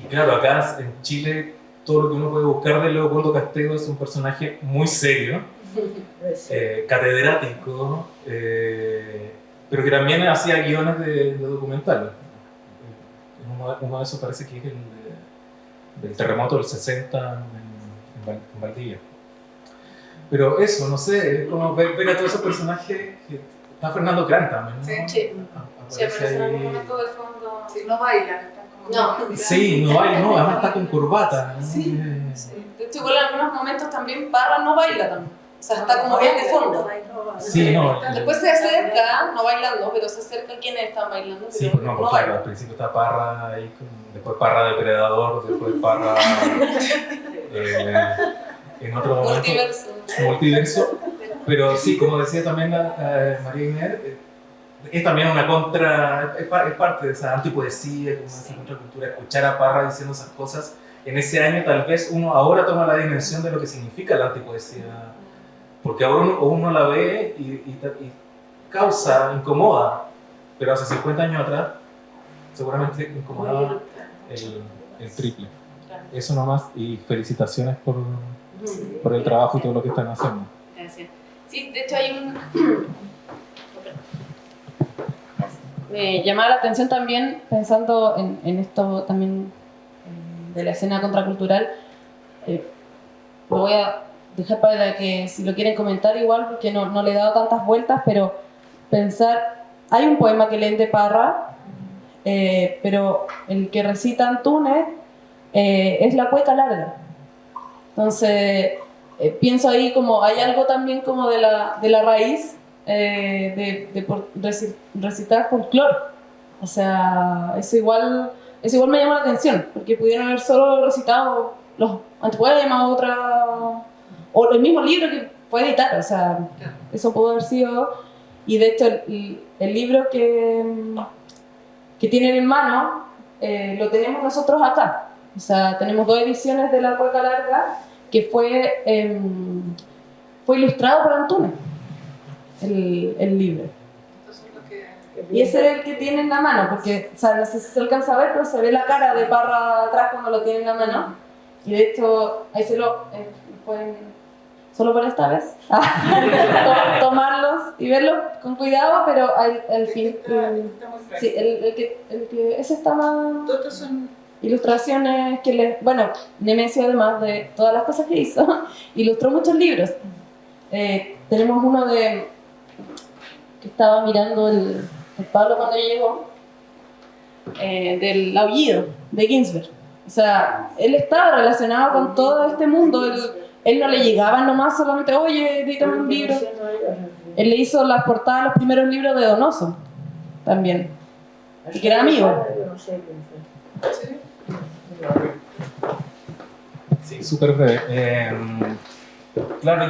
Y claro, acá en Chile todo lo que uno puede buscar de Leopoldo Castello es un personaje muy serio, catedrático, pero que también hacía guiones de documentales. Uno de esos parece que es del terremoto del 60 en Valdivia. Pero eso, no sé, es como ver a todos esos personajes. Está Fernando Cran también, ¿no? Sí, aparece en algún momento del fondo. Sí, no bailan, están como... No. Sí, no baila, no, además está con corbata, ¿no? Sí. De hecho, igual en algunos momentos también Parra no baila también. O sea, está como bien de fondo. Sí, no. Después se acerca, no bailando, pero se acerca a quienes están bailando. Pero Sí, pues no, pues claro, al principio está Parra ahí, después Parra Depredador, después Parra en otro momento. Multiverso. Pero sí, como decía también María Inés, es también una es parte de esa antipoesía, como esa contracultura, escuchar a Parra diciendo esas cosas. En ese año tal vez uno ahora toma la dimensión de lo que significa la antipoesía, porque ahora uno la ve y causa, incomoda, pero hace 50 años atrás seguramente incomodaba el triple. Eso nomás, y felicitaciones por el trabajo y todo lo que están haciendo. Gracias. Sí, de hecho hay me llamaba la atención también, pensando en esto también de la escena contracultural, lo voy a dejar para que si lo quieren comentar igual, porque no le he dado tantas vueltas, pero pensar, hay un poema que leen de Parra, pero el que recita Antúnez es la cueca larga. Entonces, pienso ahí como hay algo también como de la raíz recitar folclore. O sea, eso igual me llama la atención, porque pudieron haber solo recitado los antipoemas o el mismo libro que fue editar, o sea, eso pudo haber sido. Y de hecho, el libro que tienen en mano lo tenemos nosotros acá. O sea, tenemos 2 ediciones de La Cueca Larga que fue ilustrado por Antúnez, el libro. Y ese es el que tiene en la mano, porque, o sea, no sé si se alcanza a ver, pero se ve la cara de Parra atrás cuando lo tiene en la mano. Y de hecho, ahí se lo pueden, solo por esta vez, tomarlos y verlos con cuidado, pero al fin, sí, el que ese está más... Todos son ilustraciones que bueno, Nemesio, además de todas las cosas que hizo, ilustró muchos libros. Tenemos uno que estaba mirando el Pablo cuando llegó, del Aullido, de Ginsberg. O sea, él estaba relacionado con todo este mundo. Él no le llegaba nomás solamente, oye, edítame un libro. Él le hizo las portadas de los primeros libros de Donoso, también. Y que era amigo. Sí, súper breve. Claro,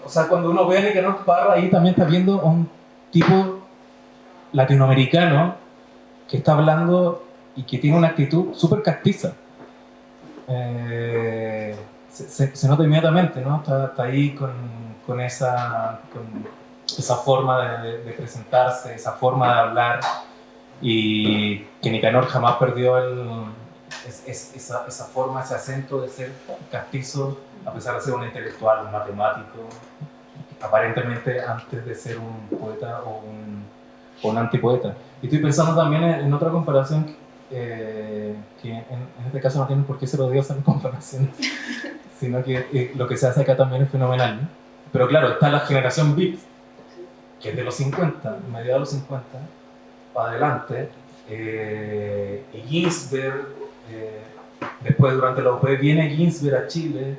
o sea, cuando uno ve a Nicanor Parra, ahí también está viendo a un tipo latinoamericano que está hablando y que tiene una actitud súper castiza. Se nota inmediatamente, ¿no? Está ahí con esa forma de presentarse, esa forma de hablar, y que Nicanor jamás perdió esa forma, ese acento de ser castizo, a pesar de ser un intelectual, un matemático, aparentemente antes de ser un poeta o un antipoeta. Y estoy pensando también en otra comparación que en este caso no tienen por qué ser odiosas las comparaciones, sino que lo que se hace acá también es fenomenal, ¿no? Pero claro, está la generación Beat, que es de los 50, mediados de los 50, para adelante, y Ginsberg, después durante la UP viene Ginsberg a Chile,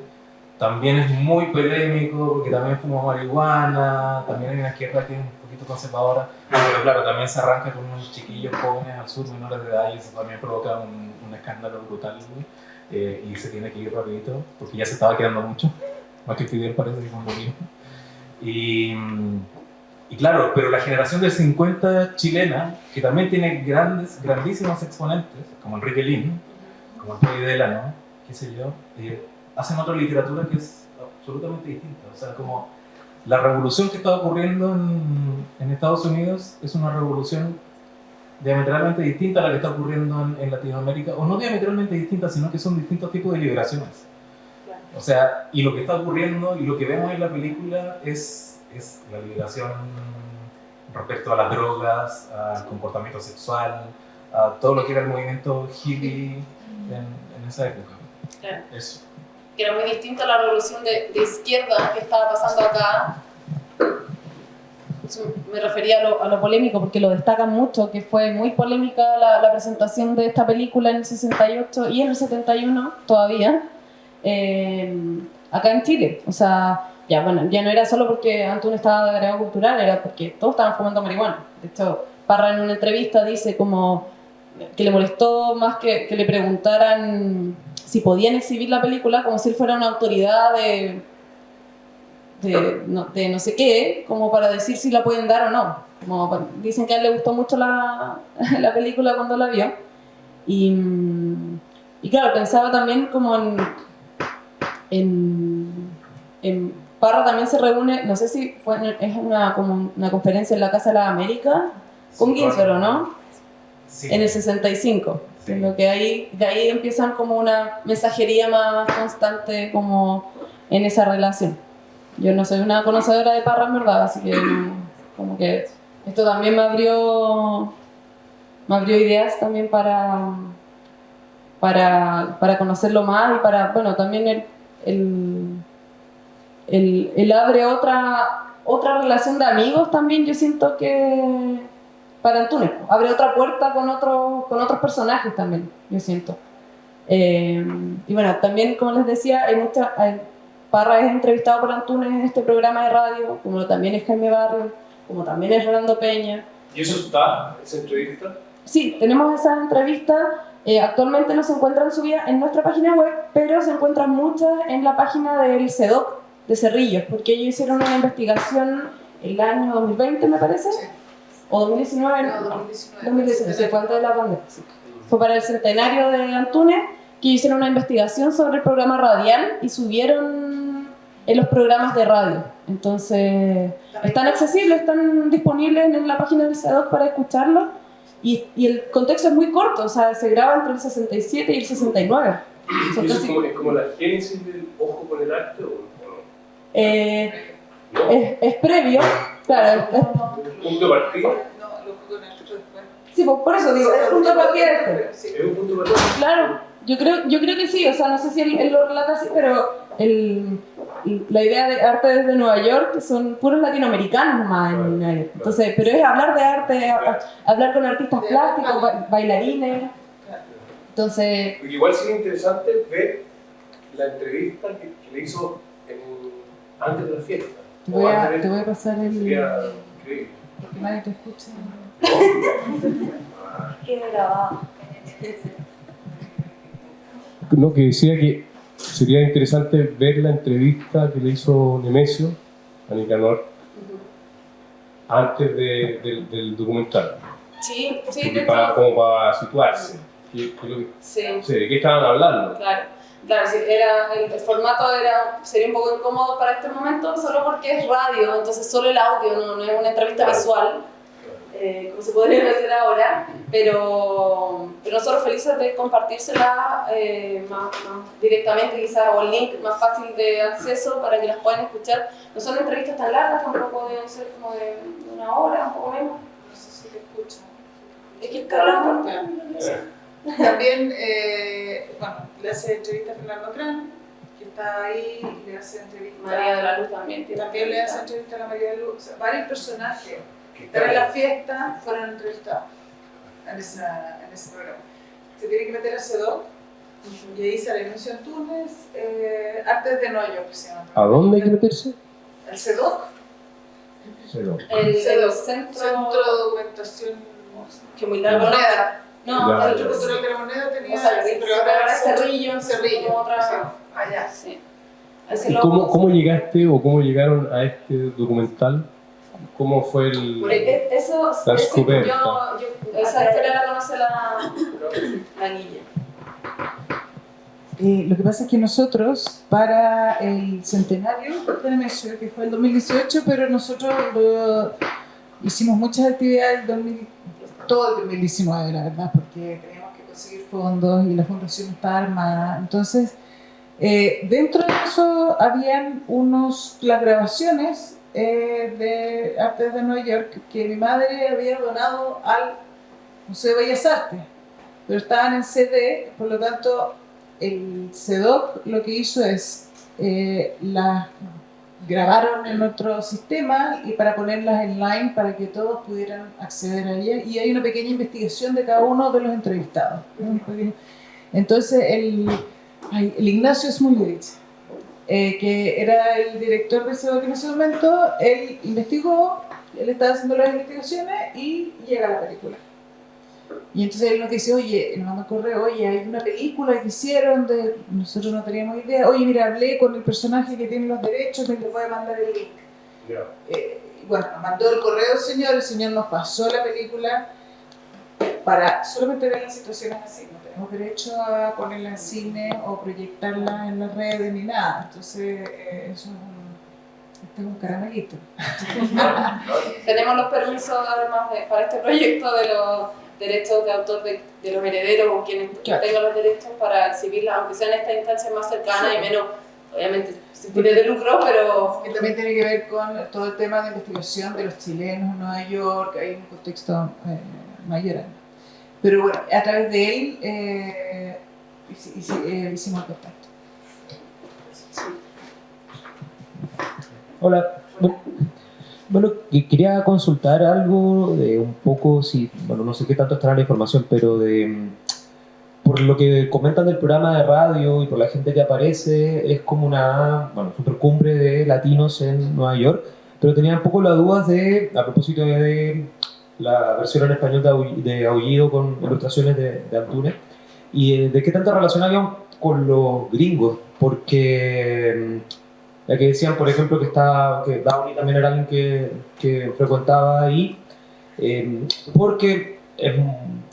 también es muy polémico porque también fuma marihuana, también hay una izquierda que es un poquito conservadora, pero claro, también se arranca con unos chiquillos jóvenes al sur, menores de edad, y eso también provoca un escándalo brutal, y se tiene que ir rapidito porque ya se estaba quedando mucho, más que Fidel parece que cuando vino. Y claro, pero la generación del 50 chilena, que también tiene grandísimos exponentes, como Enrique Lin, como Antonio Delano, qué sé yo, hacen otra literatura que es absolutamente distinta. O sea, como la revolución que está ocurriendo en Estados Unidos es una revolución diametralmente distinta a la que está ocurriendo en Latinoamérica, o no diametralmente distinta, sino que son distintos tipos de liberaciones. O sea, y lo que está ocurriendo y lo que vemos en la película es la liberación respecto a las drogas, al comportamiento sexual, a todo lo que era el movimiento hippie en esa época. Claro. Eso. Que era muy distinto a la revolución de izquierda que estaba pasando acá. Me refería a lo polémico, porque lo destacan mucho, que fue muy polémica la presentación de esta película en el 68 y en el 71 todavía, acá en Chile. O sea, ya no era solo porque Antúnez estaba de agregado cultural, era porque todos estaban fumando marihuana. De hecho, Parra en una entrevista dice como que le molestó más que le preguntaran si podían exhibir la película, como si él fuera una autoridad de no sé qué, como para decir si la pueden dar o no. Como, dicen que a él le gustó mucho la película cuando la vio. Y claro, pensaba también como en Parra también se reúne, no sé si es como una conferencia en la Casa de las Américas, con Ginsberg, ¿o no? Sí. En el 65. Sí. Lo que de ahí empiezan como una mensajería más constante como en esa relación. Yo no soy una conocedora de Parra en verdad, así que como que esto también me abrió ideas también para conocerlo más, y para, bueno, también él abre otra relación de amigos también, yo siento que para Antunes, abre otra puerta con otros personajes también, yo siento. Y bueno, también como les decía, Parra es entrevistado por Antunes en este programa de radio, como también es Jaime Barrio, como también es Rolando Peña. ¿Y eso está, esa entrevista? Sí, tenemos esas entrevistas. Actualmente no se encuentran subidas en nuestra página web, pero se encuentran muchas en la página del CEDOC de Cerrillos, porque ellos hicieron una investigación el año 2020, me parece, Sí. o 2019, No, 2019, sí, fue antes de la pandemia. Sí. Fue para el centenario de Antunes, que hicieron una investigación sobre el programa radial y subieron en los programas de radio. Entonces, están accesibles, están disponibles en la página del CEDOC para escucharlo. Y el contexto es muy corto, o sea, se graba entre el 67 y el 69. ¿Eso es como la génesis del Ojo con el Arte o no? ¿No? Es previo, claro. ¿Punto de partida? No, lo con el otro después. Sí, pues por eso digo, es punto de partida este. Sí. ¿Es un punto de partida? Claro, yo creo que sí, o sea, no sé si él lo relata así, pero la idea de arte desde Nueva York, que son puros latinoamericanos nomás en Nueva York. Entonces, pero es hablar de arte, hablar con artistas plásticos, bailarines. Entonces, Porque igual sería interesante ver la entrevista que le hizo antes de la fiesta. Te voy a pasar el... Sería increíble. Porque nadie te escucha. queda grabado. No, que decía que sería interesante ver la entrevista que le hizo Nemesio a Nicanor antes del documental. Sí, sí, Porque de como para situarse. sí. ¿De qué estaban hablando? Claro, sí, el formato sería un poco incómodo para este momento, solo porque es radio, entonces solo el audio, no es una entrevista visual, como se podría hacer ahora, pero nosotros felices de compartírsela más directamente quizás, o el link más fácil de acceso para que las puedan escuchar. No son entrevistas tan largas, tampoco deben ser como de una hora, un poco menos. No sé si te escucha. Es que claro, También, bueno, le hace entrevista a Fernando Cran, que está ahí, le hace entrevista María de la Luz también. También le hace entrevista a la María de la Luz. O sea, varios personajes que están en la fiesta fueron entrevistados en ese programa. Se tiene que meter a CEDOC y ahí sale Nemesio Antunes, Artes de Nueva York, que se llama. ¿A dónde hay que meterse? ¿El CEDOC? El CEDOC, centro Centro de Documentación que muy largo. Moneda. No, Ya, El ya. Centro Cultural de la Moneda tenía... o sea, sí, pero ahora es Cerrillo, Cerrillo. como otra. Sí. Allá. Sí. ¿Y cómo llegaste o cómo llegaron a este documental? ¿Cómo fue Eso, la descubierta? esa historia la conoce la Guilla. Lo que pasa es que nosotros, para el centenario de Nemesio, que fue el 2018, pero nosotros hicimos muchas actividades todo el 2019, la verdad, porque teníamos que conseguir fondos y la fundación estaba armada. Entonces, dentro de eso habían las grabaciones de Artes de Nueva York que mi madre había donado al Museo de Bellas Artes, pero estaban en CD, por lo tanto el CEDOC lo que hizo es las grabaron en otro sistema y para ponerlas online para que todos pudieran acceder a ellas, y hay una pequeña investigación de cada uno de los entrevistados. Entonces el Ignacio Smuljevich, que era el director del CEDOC en ese momento, él investigó, él estaba haciendo las investigaciones y llega a la película. Y entonces él nos dice, oye, nos manda un correo, oye, hay una película que hicieron, nosotros no teníamos idea, oye, mira, hablé con el personaje que tiene los derechos, me le voy a mandar el link. Y bueno, nos mandó el correo el señor nos pasó la película para solamente ver las situaciones así, no tenemos derecho a ponerla en cine o proyectarla en las redes ni nada, entonces eso es un caramelito. Tenemos los permisos además para este proyecto de los derechos de autor de los herederos o quienes tengan los derechos para exhibirla, aunque sea en esta instancia más cercana y menos, obviamente, sin fines de lucro, pero... Que también tiene que ver con todo el tema de investigación de los chilenos en Nueva York, hay un contexto mayor. Pero bueno, a través de él hicimos el contacto. Hola. Bueno, quería consultar algo de un poco, si, bueno, no sé qué tanto estará la información, pero por lo que comentan del programa de radio y por la gente que aparece, es como una, bueno, supercumbre de latinos en Nueva York, pero tenía un poco las dudas a propósito de la versión en español de Aullido con ilustraciones de Antúnez, y de qué tanta relación había con los gringos, porque ya que decían, por ejemplo, que Downey también era alguien que frecuentaba ahí, porque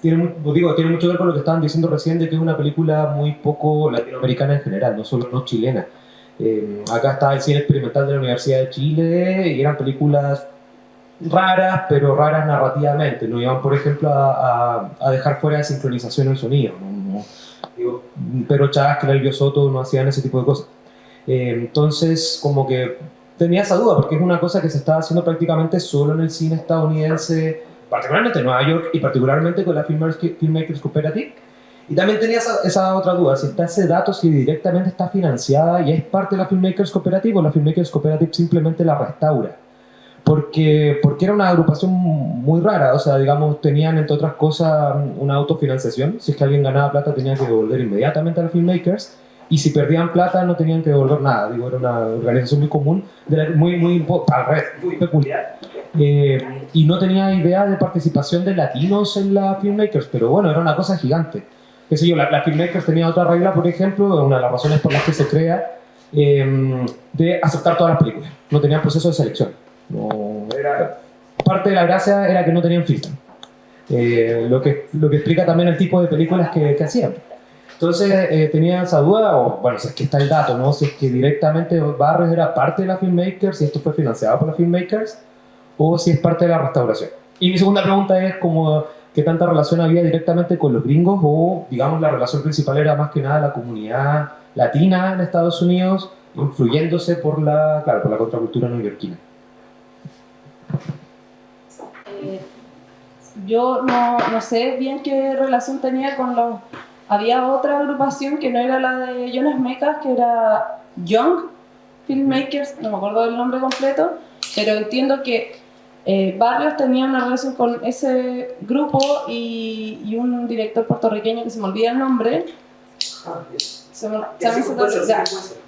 tiene mucho que ver con lo que estaban diciendo recién, de que es una película muy poco latinoamericana en general, no solo no chilena. Acá está el cine experimental de la Universidad de Chile y eran películas raras, pero raras narrativamente. No iban, por ejemplo, a dejar fuera de sincronización el sonido. Digo, Pedro Chávez, Elvio Soto no hacían ese tipo de cosas. Entonces, como que tenía esa duda, porque es una cosa que se estaba haciendo prácticamente solo en el cine estadounidense, particularmente en Nueva York y particularmente con la Filmmakers Cooperative. Y también tenía esa otra duda, si está ese dato, si directamente está financiada y es parte de la Filmmakers Cooperative o la Filmmakers Cooperative simplemente la restaura. Porque era una agrupación muy rara, o sea, digamos, tenían entre otras cosas una autofinanciación, si es que alguien ganaba plata tenía que devolver inmediatamente a la Filmmakers, y si perdían plata no tenían que devolver nada. Digo, era una organización muy común, muy peculiar, y no tenía idea de participación de latinos en la Filmmakers, pero bueno, era una cosa gigante. Qué sé yo, la Filmmakers tenía otra regla, por ejemplo, una de las razones por las que se crea, de aceptar todas las películas, no tenían proceso de selección. No, parte de la gracia era que no tenían filtro, lo que explica también el tipo de películas que hacían. Entonces tenía esa duda, o bueno, si es que está el dato, ¿no? Si es que directamente Barrios era parte de la Filmmakers, si esto fue financiado por la Filmmakers, o si es parte de la restauración. Y mi segunda pregunta es como, ¿qué tanta relación había directamente con los gringos? O, digamos, la relación principal era más que nada la comunidad latina en Estados Unidos, influyéndose por la contracultura neoyorquina. Yo no sé bien qué relación tenía con los... Había otra agrupación que no era la de Jonas Mekas, que era Young Filmmakers, no me acuerdo del nombre completo, pero entiendo que Barrios tenía una relación con ese grupo y un director puertorriqueño que se me olvida el nombre.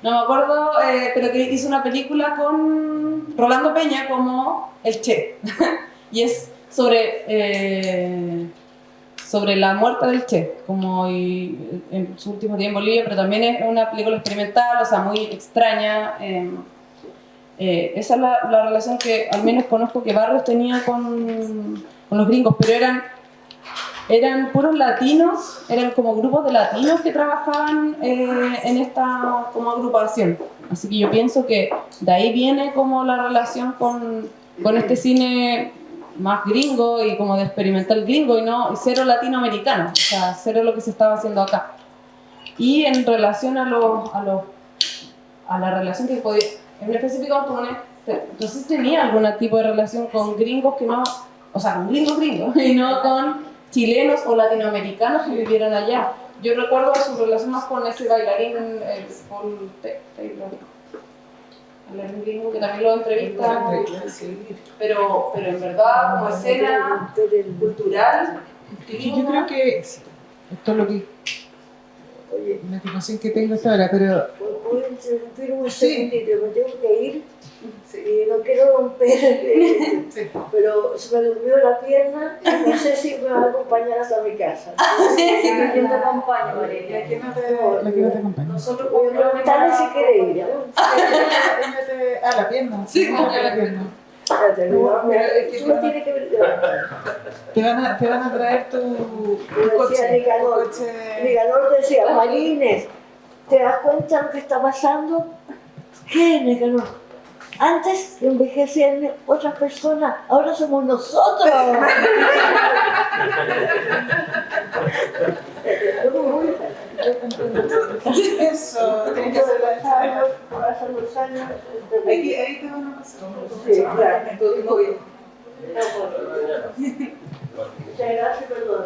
No me acuerdo, pero que hizo una película con Rolando Peña como el Che. Y es sobre la muerte del Che, como en su último día en Bolivia, pero también es una película experimental, o sea, muy extraña. Esa es la relación que al menos conozco que Barrios tenía con los gringos, pero eran puros latinos, eran como grupos de latinos que trabajaban en esta como agrupación. Así que yo pienso que de ahí viene como la relación con este cine más gringo y como de experimental gringo y cero latinoamericano, o sea, cero lo que se estaba haciendo acá. Y en relación a la relación que podía, en específico Antúnez, entonces tenía algún tipo de relación con gringos que no, o sea, con gringos y no con chilenos o latinoamericanos que vivieran allá. Yo recuerdo su relación más con ese bailarín, Paul Taylor, el gringo que también lo entrevista, pero en verdad como escena cultural. Yo creo que esto es lo que la información que tengo hasta ahora, pero ¿Puedo interrumpir un segundito? Me tengo que ir y no quiero romper, pero se me durmió la pierna y no sé si me va a acompañar hasta mi casa. ¿Quién te acompaña, María? la que no te acompaña. Nosotros Voy a preguntarle si quiere ir. La pierna. Sí, la pierna. Tú no tienes que ver. Te van a traer tu coche. Nicanor decía, Marines, ¿te das cuenta de lo que está pasando? ¿Qué, Nicanor? Antes envejecían otras personas, ahora somos nosotros. Eso, tienes que hacer la Pasan los años. ahí te van a pasar. Sí, claro. Muchas gracias, perdón,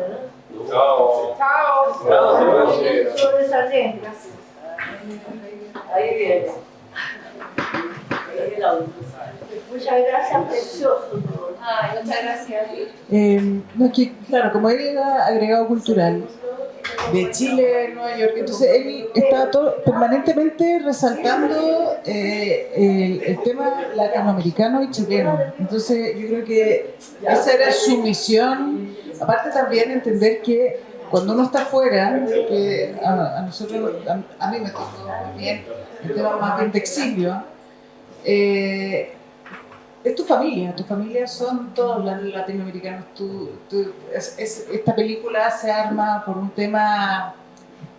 ¿no? Chao. Chao. Sobre sargento. Gracias. Ahí viene. Ahí viene el audio. Muchas gracias, precioso. Ay, muchas gracias. No, es que, claro, como él era agregado cultural de Chile, Nueva York, entonces él estaba permanentemente resaltando el tema latinoamericano y chileno. Entonces yo creo que esa era su misión. Aparte también entender que cuando uno está afuera, que a nosotros, a mí me tocó también el tema más bien de exilio, es tu familia son todos los latinoamericanos. Esta película se arma por un tema,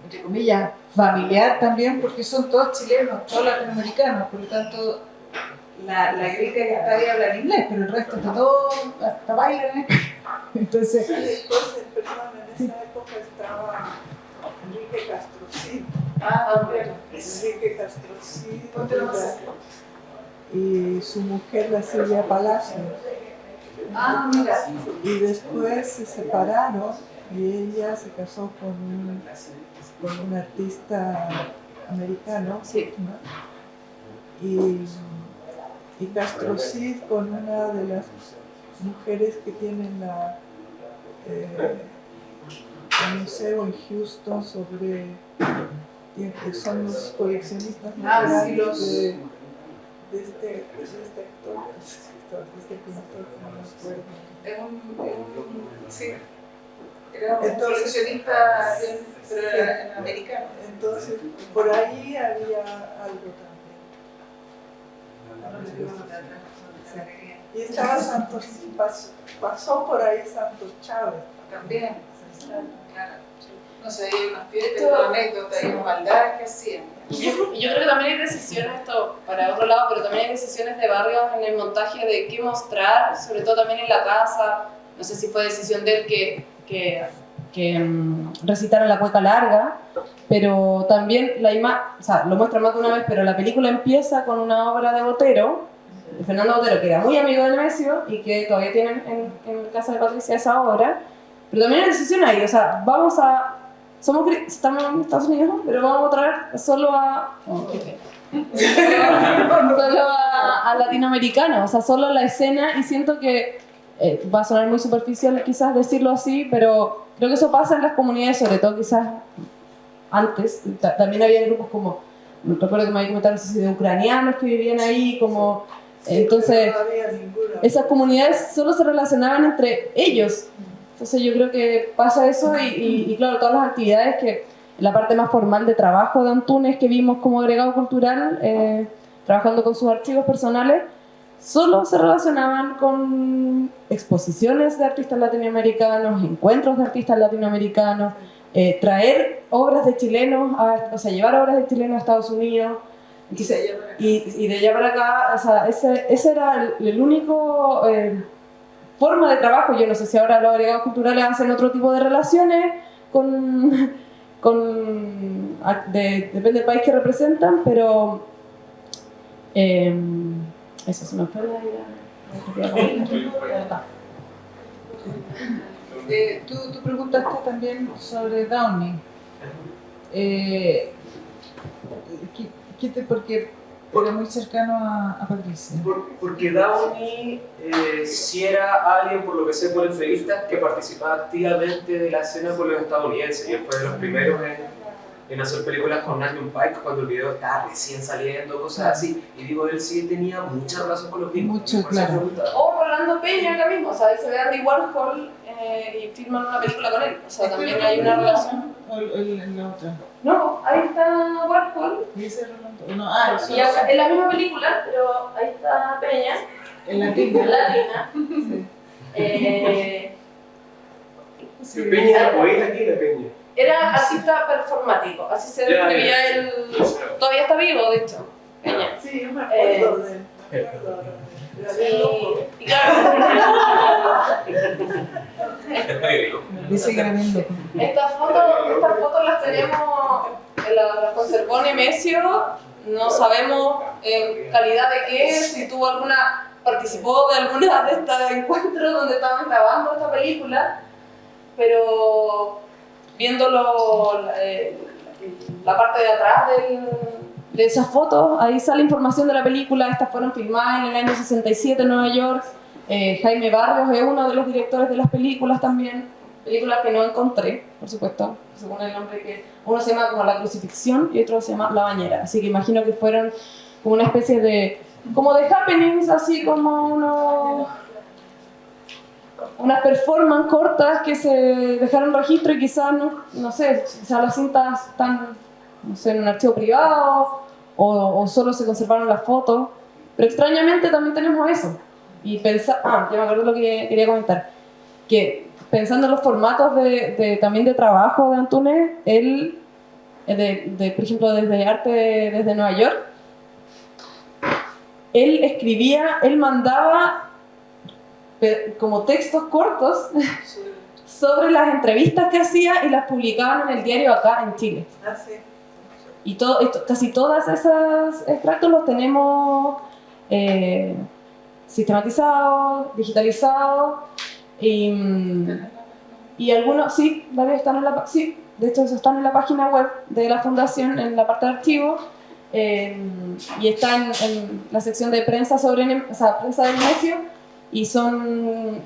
entre comillas, familiar también, porque son todos chilenos, todos latinoamericanos, por lo tanto, la gringa que está ahí habla en inglés, pero el resto está todo, hasta bailan. Entonces, Después, perdón, en esa época estaba Enrique Castrocid. Bueno. Enrique Castrocid. Ponte lo más. Y su mujer, la Silvia Palacios. Mira. Y después se separaron y ella se casó con un artista americano. Sí. ¿No? Y Castrocid con una de las mujeres que tienen el museo en Houston son los coleccionistas más sí, grandes de este actor, de este pintor, que no me acuerdo. Sí. Era un coleccionista, pero era americano. Entonces, por ahí había algo también. Y estaba Santos, pasó por ahí Santos Chávez. También. Claro. No sé, hay unas fiestas, unas anécdotas y unas maldades que hacían. Yo creo que también hay decisiones, esto para otro lado, pero también hay decisiones de Barrios en el montaje de qué mostrar, sobre todo también en la casa. No sé si fue decisión de él que recitara la cueca larga, pero también la imagen, o sea, lo muestra más de una vez, pero la película empieza con una obra de Botero, de Fernando Botero, que era muy amigo de Nemesio y que todavía tienen en casa de Patricia esa obra, pero también hay decisión ahí, o sea, estamos en Estados Unidos, pero vamos a traer solo a latinoamericanos, o sea, solo a la escena, y siento que va a sonar muy superficial quizás decirlo así, pero creo que eso pasa en las comunidades, sobre todo quizás antes. También había grupos como, me recuerdo que me había comentado, no sé si de ucranianos que vivían ahí, como, entonces esas comunidades solo se relacionaban entre ellos. Entonces yo creo que pasa eso y claro, todas las actividades que, la parte más formal de trabajo de Antunes que vimos como agregado cultural, trabajando con sus archivos personales, solo se relacionaban con exposiciones de artistas latinoamericanos, encuentros de artistas latinoamericanos, traer obras de chilenos, o sea, llevar obras de chilenos a Estados Unidos. Entonces, y de allá para acá, o sea, ese era el único forma de trabajo. Yo no sé si ahora los agregados culturales hacen otro tipo de relaciones depende del país que representan, pero eso se me fue la idea. Tú preguntaste también sobre Downey. Porque era muy cercano a Patricia. Porque Downey sí era alguien, por lo que sé por entrevistas, que participaba activamente de la escena con los estadounidenses, y él fue de los primeros en hacer películas con Magnum Pike cuando el video estaba recién saliendo, cosas así. Y digo, él sí tenía mucha relación con los gringos. Mucho, claro. O Rolando Peña acá mismo, o sea, ahí se ve a Andy Warhol y filman una película con él. O sea, también hay una relación. ¿O en la otra? No, ahí está Warhol. ¿Y ese Rolando? No, Y acá, en la misma película, pero ahí está Peña. en latina. Latina. Sí. Peña era poeta aquí, la Peña. Era artista performático, así se describía él. Todavía está vivo, de hecho, Peña. Sí, yo me acuerdo de él. Y claro, Dice que era bien loco. estas fotos las tenemos, las conservó Nemesio, no sabemos en calidad de qué, si tuvo participó de alguna de estos encuentros donde estaban grabando esta película, pero viéndolo la parte de atrás de esas fotos, ahí sale información de la película. Estas fueron filmadas en el año 67 en Nueva York. Jaime Barrios es uno de los directores de las películas también. Películas que no encontré, por supuesto, según el nombre que... Uno se llama como La Crucifixión y otro se llama La Bañera. Así que imagino que fueron como una especie de... como de happenings, así como unas performances cortas que se dejaron registro y quizás, no sé, quizás las cintas están, no sé, en un archivo privado o solo se conservaron las fotos. Pero extrañamente también tenemos eso. Y ya me acuerdo lo que quería comentar. Que pensando en los formatos también de trabajo de Antúnez, él, por ejemplo, desde Arte desde Nueva York, él escribía, él mandaba como textos cortos sobre las entrevistas que hacía y las publicaban en el diario acá en Chile. Y casi todos esos extractos los tenemos sistematizados, digitalizados y algunos, sí, varios están de hecho están en la página web de la fundación en la parte de archivos. Y están en la sección de prensa prensa del Nemesio, y son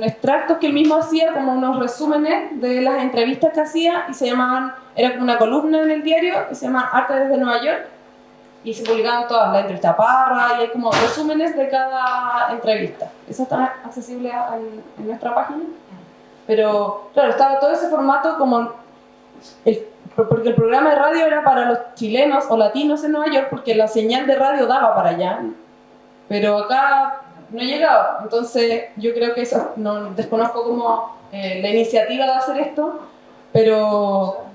extractos que él mismo hacía como unos resúmenes de las entrevistas que hacía y era como una columna en el diario que se llama Arte desde Nueva York y se publicaban todas las entrevistas a Parra y hay como resúmenes de cada entrevista. Eso está accesible en nuestra página, pero claro, estaba todo ese formato como porque el programa de radio era para los chilenos o latinos en Nueva York, porque la señal de radio daba para allá, pero acá no llegaba. Entonces yo creo que eso, desconozco como la iniciativa de hacer esto, pero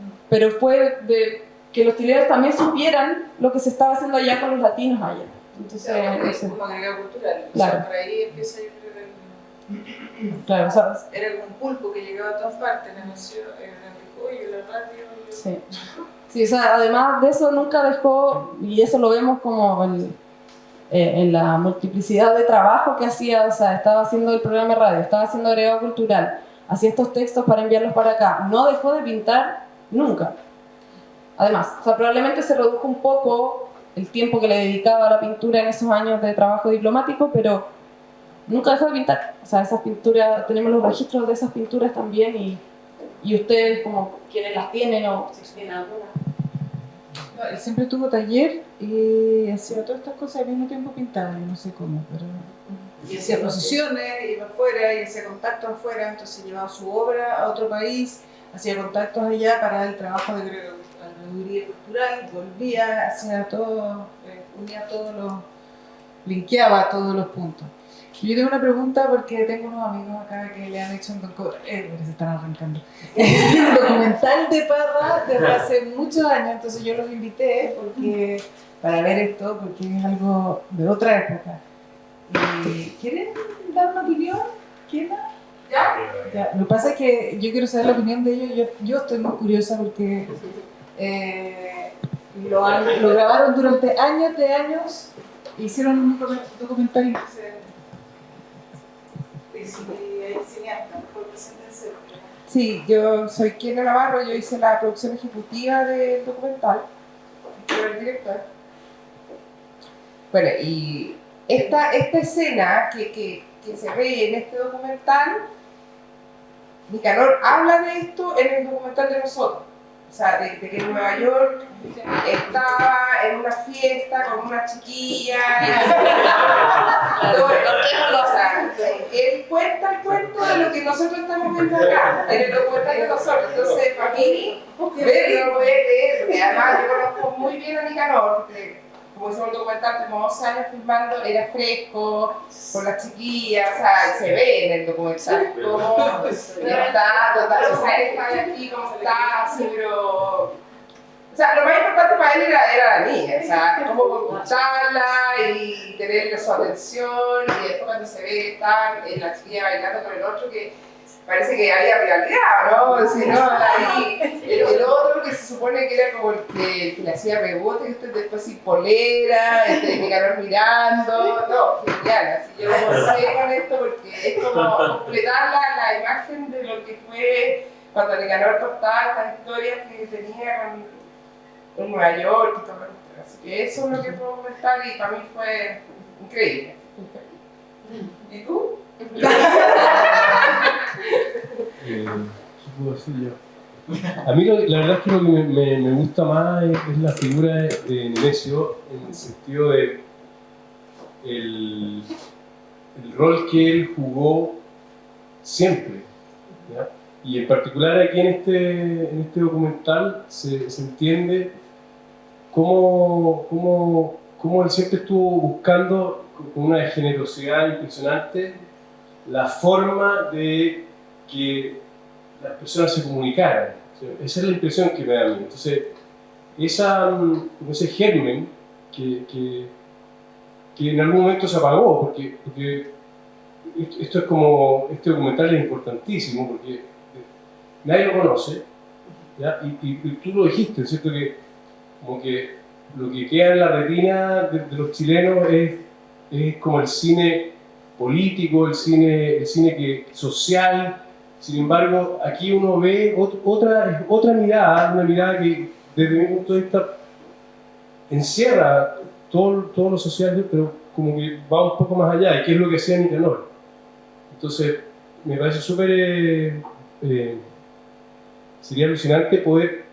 fue de que los chilenos también supieran lo que se estaba haciendo allá con los latinos allá. Entonces, es como agregado cultural. Claro. O sea, por ahí empieza yo creo que claro, o sea, era como un pulpo que llegaba a todas partes, la noción, el apoyo, la radio. Sí. Sí, o sea, además de eso nunca dejó, y eso lo vemos como en la multiplicidad de trabajo que hacía, o sea, estaba haciendo el programa de radio, estaba haciendo agregado cultural, hacía estos textos para enviarlos para acá, no dejó de pintar nunca. Además, o sea, probablemente se redujo un poco el tiempo que le dedicaba a la pintura en esos años de trabajo diplomático, pero nunca dejó de pintar. O sea, esas pinturas, tenemos los registros de esas pinturas también y ustedes como quienes las tienen o si tienen alguna. No, él siempre tuvo taller y hacía todas estas cosas al mismo tiempo pintaba, yo no sé cómo, pero... Y hacía exposiciones, iba afuera y hacía contactos afuera, entonces llevaba su obra a otro país, hacía contactos allá para el trabajo de agregaduría cultural, volvía, hacía todo, unía todos los... linkeaba todos los puntos. Yo tengo una pregunta porque tengo unos amigos acá que le han hecho un se están arrancando. Un documental de Parra desde hace muchos años, entonces yo los invité para ver esto, porque es algo de otra época. ¿Quieren dar una opinión? ¿Quieren? ¿Ya? Lo que pasa es que yo quiero saber la opinión de ellos. Yo estoy muy curiosa porque lo grabaron durante años de años, hicieron un documental. Sí, yo soy Kiera Navarro, yo hice la producción ejecutiva del documental, soy el director. Bueno, y esta escena que se ve en este documental, Nicanor habla de esto en el documental de nosotros. O sea, de que en Nueva York estaba en una fiesta con una chiquilla. Él cuenta el cuento de lo que nosotros estamos viendo acá, en el documental de nosotros. Entonces, para mí, verlo, porque además yo conozco muy bien a Nicanor, porque como hicimos el documental, tuvimos 2 años filmando, era fresco, con las chiquillas, o sea, se ve en el documental cómo está, total, o sea, él está aquí, cómo está, así, pero... O sea, lo más importante para él era la niña, o sea, cómo conquistarla y tenerle su atención, y después cuando se ve que está la chiquilla bailando con el otro, que parece que había rivalidad, ¿no? Si no, ahí, el otro que se supone que era como el que le hacía rebote, después sin polera, Nicanor mirando, no, genial, así yo sé con esto porque es como completar la imagen de lo que fue cuando Nicanor contaba estas historias que tenía en Nueva York y todo eso. Así que eso es lo que puedo comentar y para mí fue increíble. ¿Y tú? ¿Qué puedo decir yo? A mí la verdad es que lo que me gusta más es la figura de Nemesio, en el sentido de el rol que él jugó siempre, ¿ya? Y en particular aquí en este documental se entiende cómo él siempre estuvo buscando con una generosidad impresionante la forma de que las personas se comunicaran. O sea, esa es la impresión que me da a mí. Entonces, ese germen que en algún momento se apagó, porque esto es como, este documental es importantísimo, porque nadie lo conoce, ¿ya? Y tú lo dijiste, ¿cierto? Como que lo que queda en la retina de los chilenos es como el cine político, el cine social. Sin embargo, aquí uno ve otra mirada, una mirada que desde mi punto de vista encierra todo lo social, pero como que va un poco más allá, y que es lo que hacía Nicanor. Entonces, me parece súper, sería alucinante poder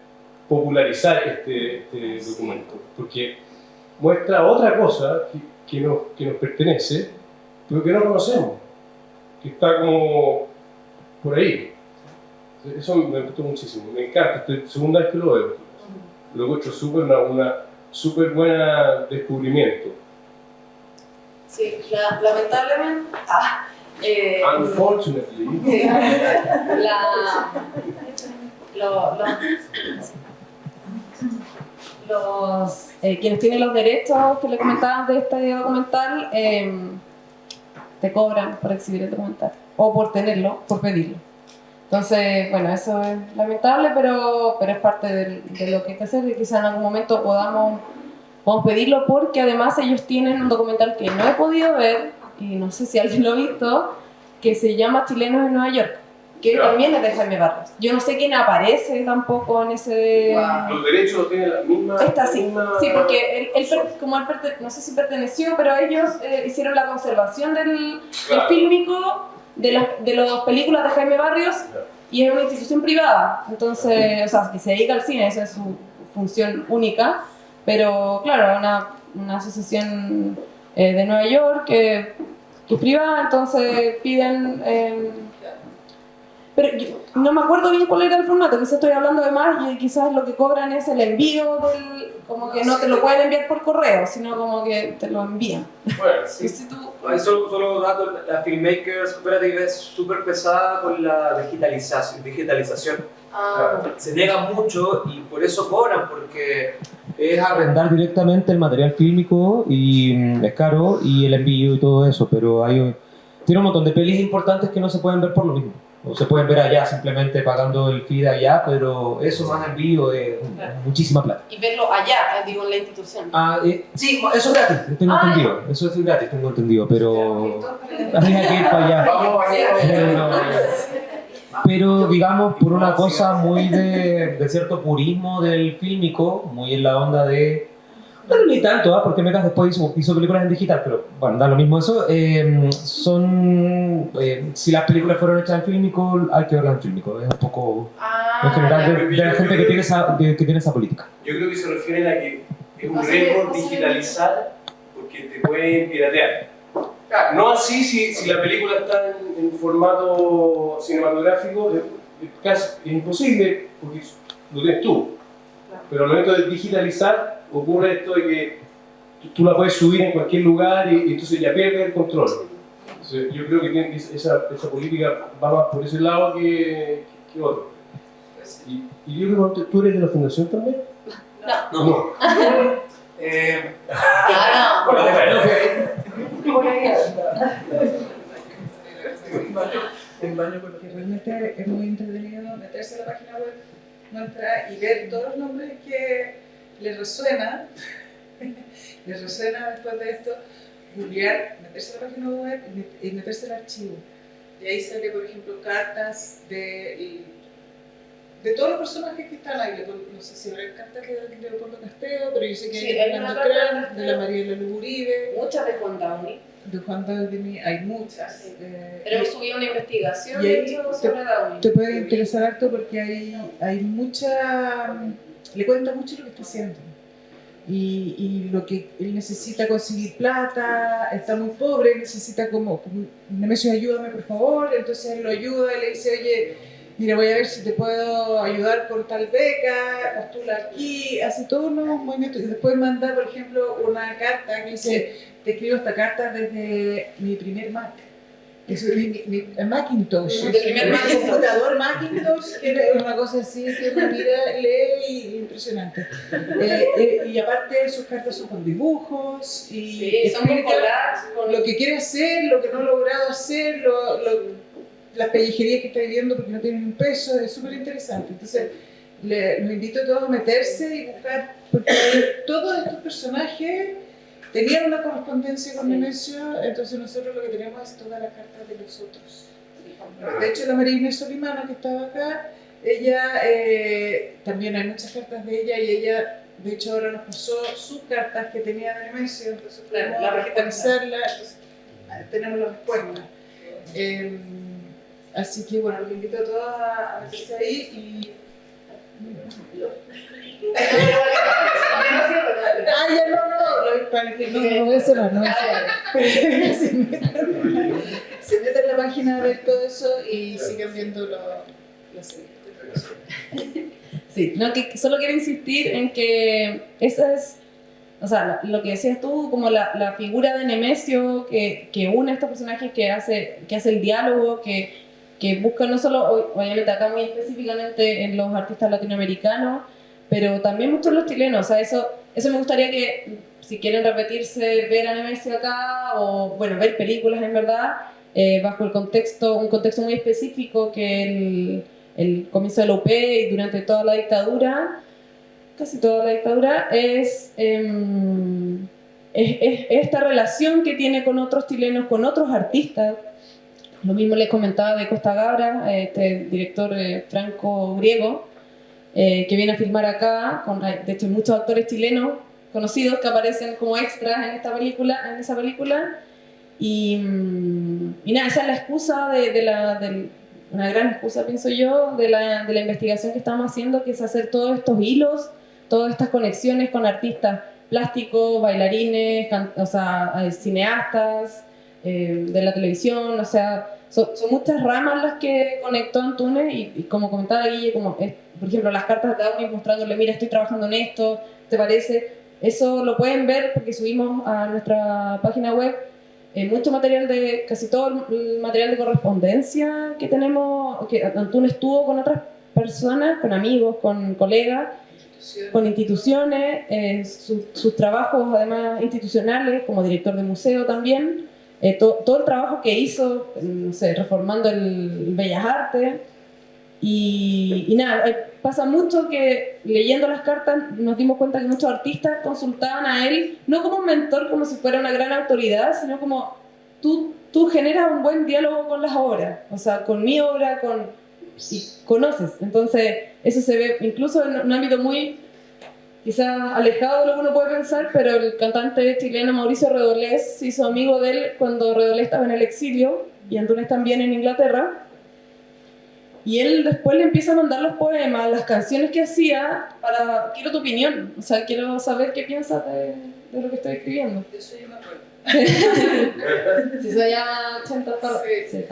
popularizar este documento, porque muestra otra cosa que nos pertenece, pero que no conocemos, que está como por ahí. Eso me gustó muchísimo, me encanta, es la segunda vez que lo veo. Lo encuentro una súper buena descubrimiento. Sí, lamentablemente. Unfortunately. Quienes tienen los derechos que le comentaban de este documental te cobran por exhibir el documental o por tenerlo, por pedirlo. Entonces, bueno, eso es lamentable, pero es parte de lo que hay que hacer y quizá en algún momento podamos pedirlo, porque además ellos tienen un documental que no he podido ver y no sé si alguien lo ha visto, que se llama Chilenos en Nueva York, que también es de Jaime Barrios. Yo no sé quién aparece tampoco en ese... Los derechos los tienen la misma... Esta sí, sí, porque no sé si perteneció, pero ellos hicieron la conservación del fílmico de las películas de Jaime Barrios, y es una institución privada, entonces, o sea, que se dedica al cine, esa es su función única, pero claro, una asociación de Nueva York que es privada, entonces piden... pero yo no me acuerdo bien cuál era el formato, quizás estoy hablando de más y quizás lo que cobran es el envío como que no te lo pueden enviar por correo, sino como que te lo envían. Bueno, sí. Solo datos, la Filmmakers Cooperative es súper pesada con la digitalización. Se niega mucho y por eso cobran, porque es arrendar directamente el material fílmico y es caro, y el envío y todo eso, pero tiene un montón de pelis importantes que no se pueden ver por lo mismo. O se pueden ver allá simplemente pagando el fee de allá, pero eso más envío es muchísima plata. Y verlo allá, digo, en la institución. Sí, eso es gratis, tengo entendido. Eso es gratis, tengo entendido, pero habría que ir para allá. Pero digamos, por una cosa muy de cierto purismo del fílmico, muy en la onda de... No ni tanto, porque Megas después hizo películas en digital, pero bueno, da lo mismo eso. Si las películas fueron hechas en fílmico, hay que verlas en fílmico. Es un poco en general de la gente que tiene esa política. Yo creo que se refieren a que es un riesgo digitalizar porque te pueden piratear. No así si la película está en formato cinematográfico, es imposible porque lo tienes tú. Pero al momento de digitalizar ocurre esto de que tú la puedes subir en cualquier lugar y entonces ya pierdes el control. Entonces, yo creo que esa política va más por ese lado que otro. Y yo creo que tú eres de la fundación también. No. Porque realmente es muy entretenido meterse en la página web nuestra y ver todos los nombres que les resuena después de esto, googlear, meterse en la página web y meterse el archivo. Y ahí sale, por ejemplo, cartas del de todos los personajes que están ahí, no sé si habrá cartas de Leopoldo Casteo, pero yo sé que Sí, hay de hay Fernando una carta Crán, de la Mariela Luguribe, Muchas de Juan Downey. de Juan Downey, hay muchas. Sí. Tenemos subido una investigación, y de ahí hecho, sobre Downey. te puede interesar harto porque hay mucha, le cuenta mucho lo que está haciendo. Y lo que él necesita conseguir plata, está muy pobre, necesita como Nemesio, ayúdame por favor, entonces él lo ayuda y le dice, oye, mira, voy a ver si te puedo ayudar con tal beca, postula aquí, hace todos los movimientos y después manda, por ejemplo, una carta que dice, te escribo esta carta desde mi primer Mac. Es mi Macintosh, El primer mi computador Macintosh, que era una cosa así que uno mira, lee y impresionante. Y aparte sus cartas son con dibujos y Sí, son con collages, con lo que quiere hacer, lo que no ha logrado hacer, las pellejerías que está viviendo porque no tienen un peso, es súper interesante. Entonces los invito a todos a meterse y buscar, porque todos estos personajes tenían una correspondencia con Nemesio, entonces nosotros lo que tenemos es todas las cartas de los otros. De hecho, la María Inés Solimano, que estaba acá, ella, también hay muchas cartas de ella y ella, de hecho, ahora nos pasó sus cartas que tenía de Nemesio, entonces podemos revisarlas, entonces tenemos la respuesta. Así que bueno, los invito a todos a meterse ahí y... Ah, ya no voy a cerrar, no voy a cerrar. Se meten en la página a ver todo eso y sigan viendo la serie. Sí, no, que solo quiero insistir en que esa es, o sea, lo que decías tú, como la figura de Nemesio que une a estos personajes, que hace el diálogo, que busca no solo, obviamente acá muy específicamente en los artistas latinoamericanos, pero también muchos los chilenos. O sea, eso me gustaría que, si quieren repetirse, ver a Nemesio acá, o bueno, ver películas en verdad, bajo un contexto muy específico, que el comienzo de la UP y durante toda la dictadura, casi toda la dictadura, es esta relación que tiene con otros chilenos, con otros artistas. Lo mismo les comentaba de Costa Gabra, este director franco-griego, que viene a filmar acá, de hecho hay muchos actores chilenos conocidos que aparecen como extras en esa película, y nada, esa es la excusa una gran excusa, pienso yo, de la investigación que estamos haciendo, que es hacer todos estos hilos, todas estas conexiones con artistas plásticos, bailarines, o sea, cineastas, de la televisión, o sea, son muchas ramas las que conectó Antunes y como comentaba Guille, como por ejemplo las cartas de Downey mostrándole, mira, estoy trabajando en esto, ¿te parece? Eso lo pueden ver porque subimos a nuestra página web mucho material, casi todo el material de correspondencia que tenemos, que Antunes tuvo con otras personas, con amigos, con colegas, con instituciones, sus trabajos además institucionales como director de museo también, todo el trabajo que hizo, no sé, reformando el Bellas Artes. Y nada, pasa mucho que leyendo las cartas nos dimos cuenta que muchos artistas consultaban a él, no como un mentor, como si fuera una gran autoridad, sino como tú generas un buen diálogo con las obras, o sea, con mi obra, y conoces. Entonces, eso se ve incluso en un ámbito muy quizás alejado de lo que uno puede pensar, pero el cantante chileno Mauricio Redolés se hizo amigo de él cuando Redolés estaba en el exilio y Antunes también en Inglaterra. Y él después le empieza a mandar los poemas, las canciones que hacía, quiero tu opinión, o sea, quiero saber qué piensas de lo que estoy escribiendo. Eso yo me acuerdo. Si se llama 80 Sí.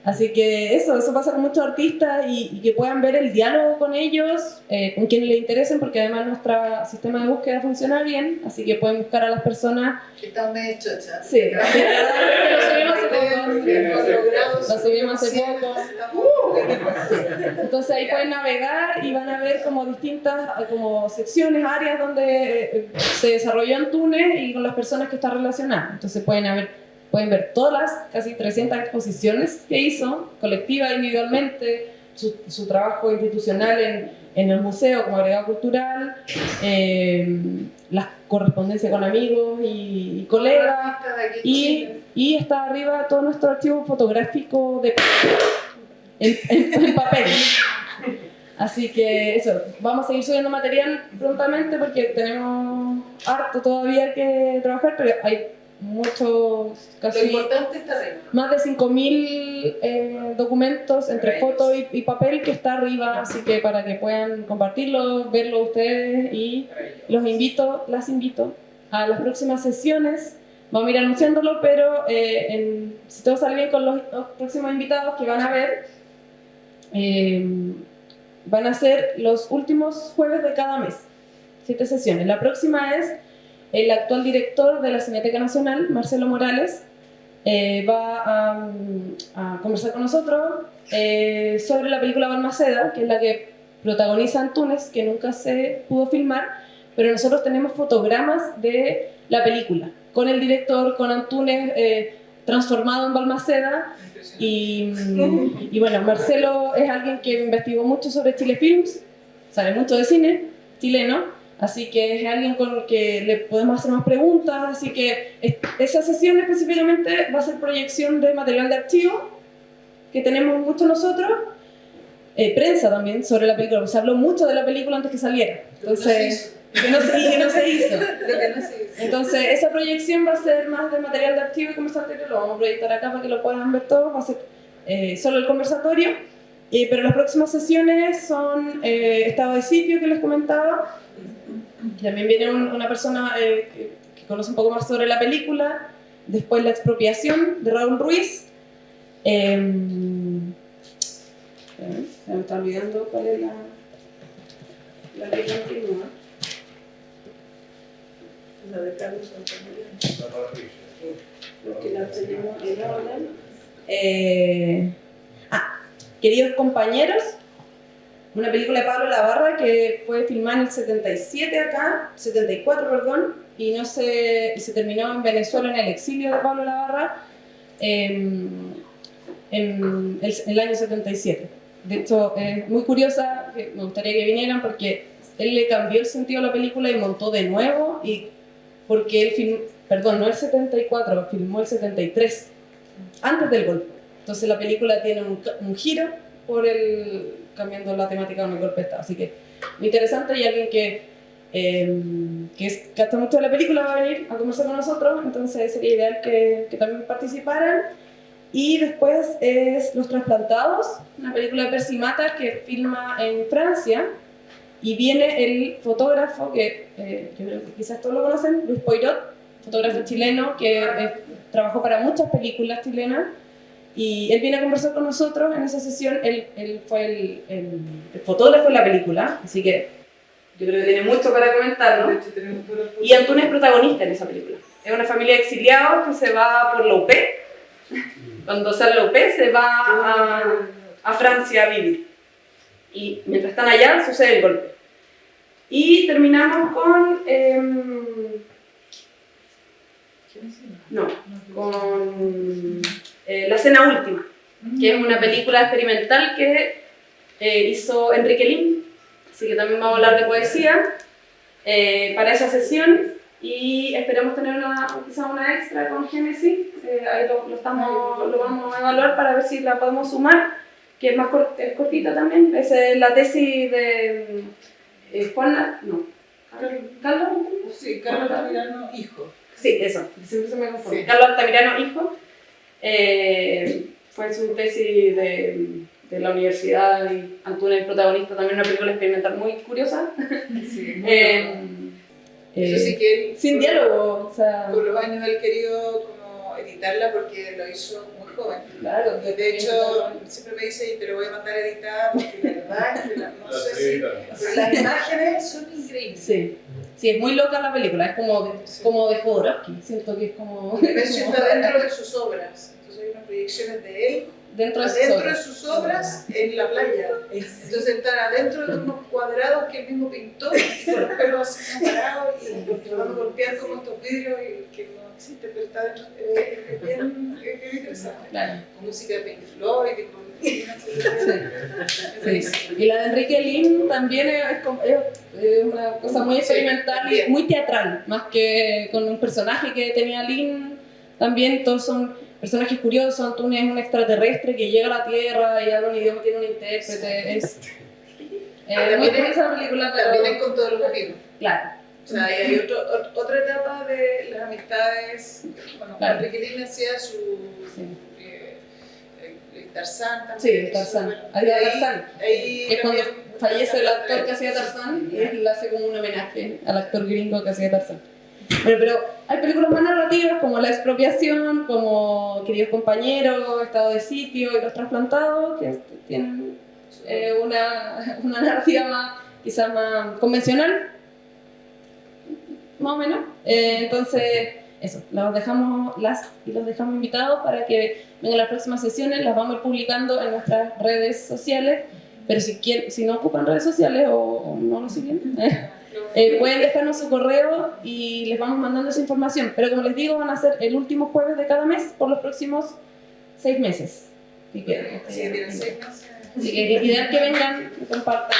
Así que eso pasa con muchos artistas y que puedan ver el diálogo con ellos, con quienes les interesen, porque además nuestro sistema de búsqueda funciona bien, así que pueden buscar a las personas. Está medio chocha. Sí, lo subimos hace poco. Entonces ahí pueden navegar y van a ver como distintas como secciones, áreas donde se desarrolló Antunes y con las personas que está relacionadas. Entonces pueden ver todas las casi 300 exposiciones que hizo, colectiva, individualmente, su trabajo institucional en el museo como agregado cultural, la correspondencia con amigos y colegas, y está arriba todo nuestro archivo fotográfico en papel. Así que eso, vamos a seguir subiendo material prontamente porque tenemos harto todavía que trabajar, pero hay muchos, Lo casi importante está arriba. más de 5.000 documentos entre foto y papel que está arriba, así que para que puedan compartirlo, verlo ustedes y las invito a las próximas sesiones. Vamos a ir anunciándolo, pero si todo sale bien con los próximos invitados que van a ver, van a ser los últimos jueves de cada mes, 7 sesiones. La próxima es el actual director de la Cineteca Nacional, Marcelo Morales, va a conversar con nosotros sobre la película Balmaceda, que es la que protagoniza Antúnez, que nunca se pudo filmar, pero nosotros tenemos fotogramas de la película, con el director, con Antúnez transformado en Balmaceda. Y bueno, Marcelo es alguien que investigó mucho sobre Chile Films, sabe mucho de cine chileno, así que es alguien con el que le podemos hacer más preguntas, así que esa sesión específicamente va a ser proyección de material de archivo que tenemos mucho nosotros, prensa también sobre la película, se habló mucho de la película antes que saliera, entonces que no se hizo. Entonces esa proyección va a ser más de material de archivo y conversatorio, lo vamos a proyectar acá para que lo puedan ver todos, va a ser solo el conversatorio, pero las próximas sesiones son estado de sitio que les comentaba, también viene una persona que conoce un poco más sobre la película, después la expropiación de Raúl Ruiz, se me está olvidando cuál es la que continúa. La de Carlos Santamaría. Porque la tenemos en orden. Queridos compañeros, una película de Pablo Lavarra que fue filmada en el 77 acá, 74 perdón, y se terminó en Venezuela en el exilio de Pablo Lavarra en el año 77. De hecho, es muy curiosa, que me gustaría que vinieran porque él le cambió el sentido a la película y montó de nuevo, y porque él filmó, perdón, no el 74, filmó el 73, antes del golpe. Entonces la película tiene un giro cambiando la temática con el golpe de Estado. Así que muy interesante, y alguien que gasta mucho de la película va a venir a conversar con nosotros, entonces sería ideal que también participaran. Y después es Los Trasplantados, una película de Percy Mata que filma en Francia, y viene el fotógrafo que yo creo que quizás todos lo conocen, Luis Poirot, fotógrafo chileno que trabajó para muchas películas chilenas, y él viene a conversar con nosotros en esa sesión. Él fue el fotógrafo de la película, así que yo creo que tiene mucho para comentarlo. Y Antúnez es protagonista en esa película. Es una familia de exiliados que se va por la UP. Cuando sale la UP se va a Francia a vivir. Y mientras están allá sucede el golpe. Y terminamos con La Cena Última, que es una película experimental que hizo Enrique Lin, así que también vamos a hablar de poesía para esa sesión, y esperamos tener quizá una extra con Génesis, ahí lo vamos a evaluar para ver si la podemos sumar, que es cortita también. Esa es la tesis de Carlos Altamirano, hijo. Sí, eso, siempre se me confunde. Sí. Carlos Altamirano, hijo, fue su tesis de la universidad, y Antúnez protagonista, también una película experimental muy curiosa. Sí, eso sí que sin diálogo, o sea, por los años él querido como editarla porque lo hizo muy joven. Claro, de hecho siempre me dice, te lo voy a mandar a editar porque la verdad es que no sé si, pero las imágenes son increíbles. Sí. Sí, es muy loca la película, es como de Jodorowsky, siento que es como... Eso está dentro de sus obras, entonces hay unas proyecciones de él dentro de sus obras en la playa, entonces están adentro de unos cuadrados que él mismo pintó, y con los pelos así como parados, y van a golpear como estos vidrios que no existen, pero está dentro, es bien interesante, claro. Con música de Pink Floyd, sí. Y la de Enrique Lin también es una cosa muy experimental y muy teatral, más que con un personaje que tenía Lin. También todos son personajes curiosos. Antúnez es un extraterrestre que llega a la Tierra y habla un idioma, tiene un intérprete. Muy curiosa la película, pero... También hay con todos los amigos. Claro. O sea, hay otra etapa de las amistades. Bueno, Claro. Enriquetín hacía su Sí. Tarzán también. Sí, el Tarzán. Había Tarzán. Ahí Que es cuando también- fallece el actor que hacía Tarzán y él le hace como un homenaje al actor gringo que hacía Tarzán. Bueno, pero hay películas más narrativas como La expropiación, como Queridos compañeros, Estado de sitio y Los trasplantados, que tienen una narrativa más, quizás más convencional, más o menos. Entonces, eso, los dejamos invitados para que vengan las próximas sesiones, las vamos a ir publicando en nuestras redes sociales, pero si no ocupan redes sociales o no lo siguen, pueden dejarnos su correo y les vamos mandando esa información. Pero como les digo, van a ser el último jueves de cada mes por los próximos 6 meses. Así que, Sí, tienen 6 meses. así que ideal que vengan y compartan.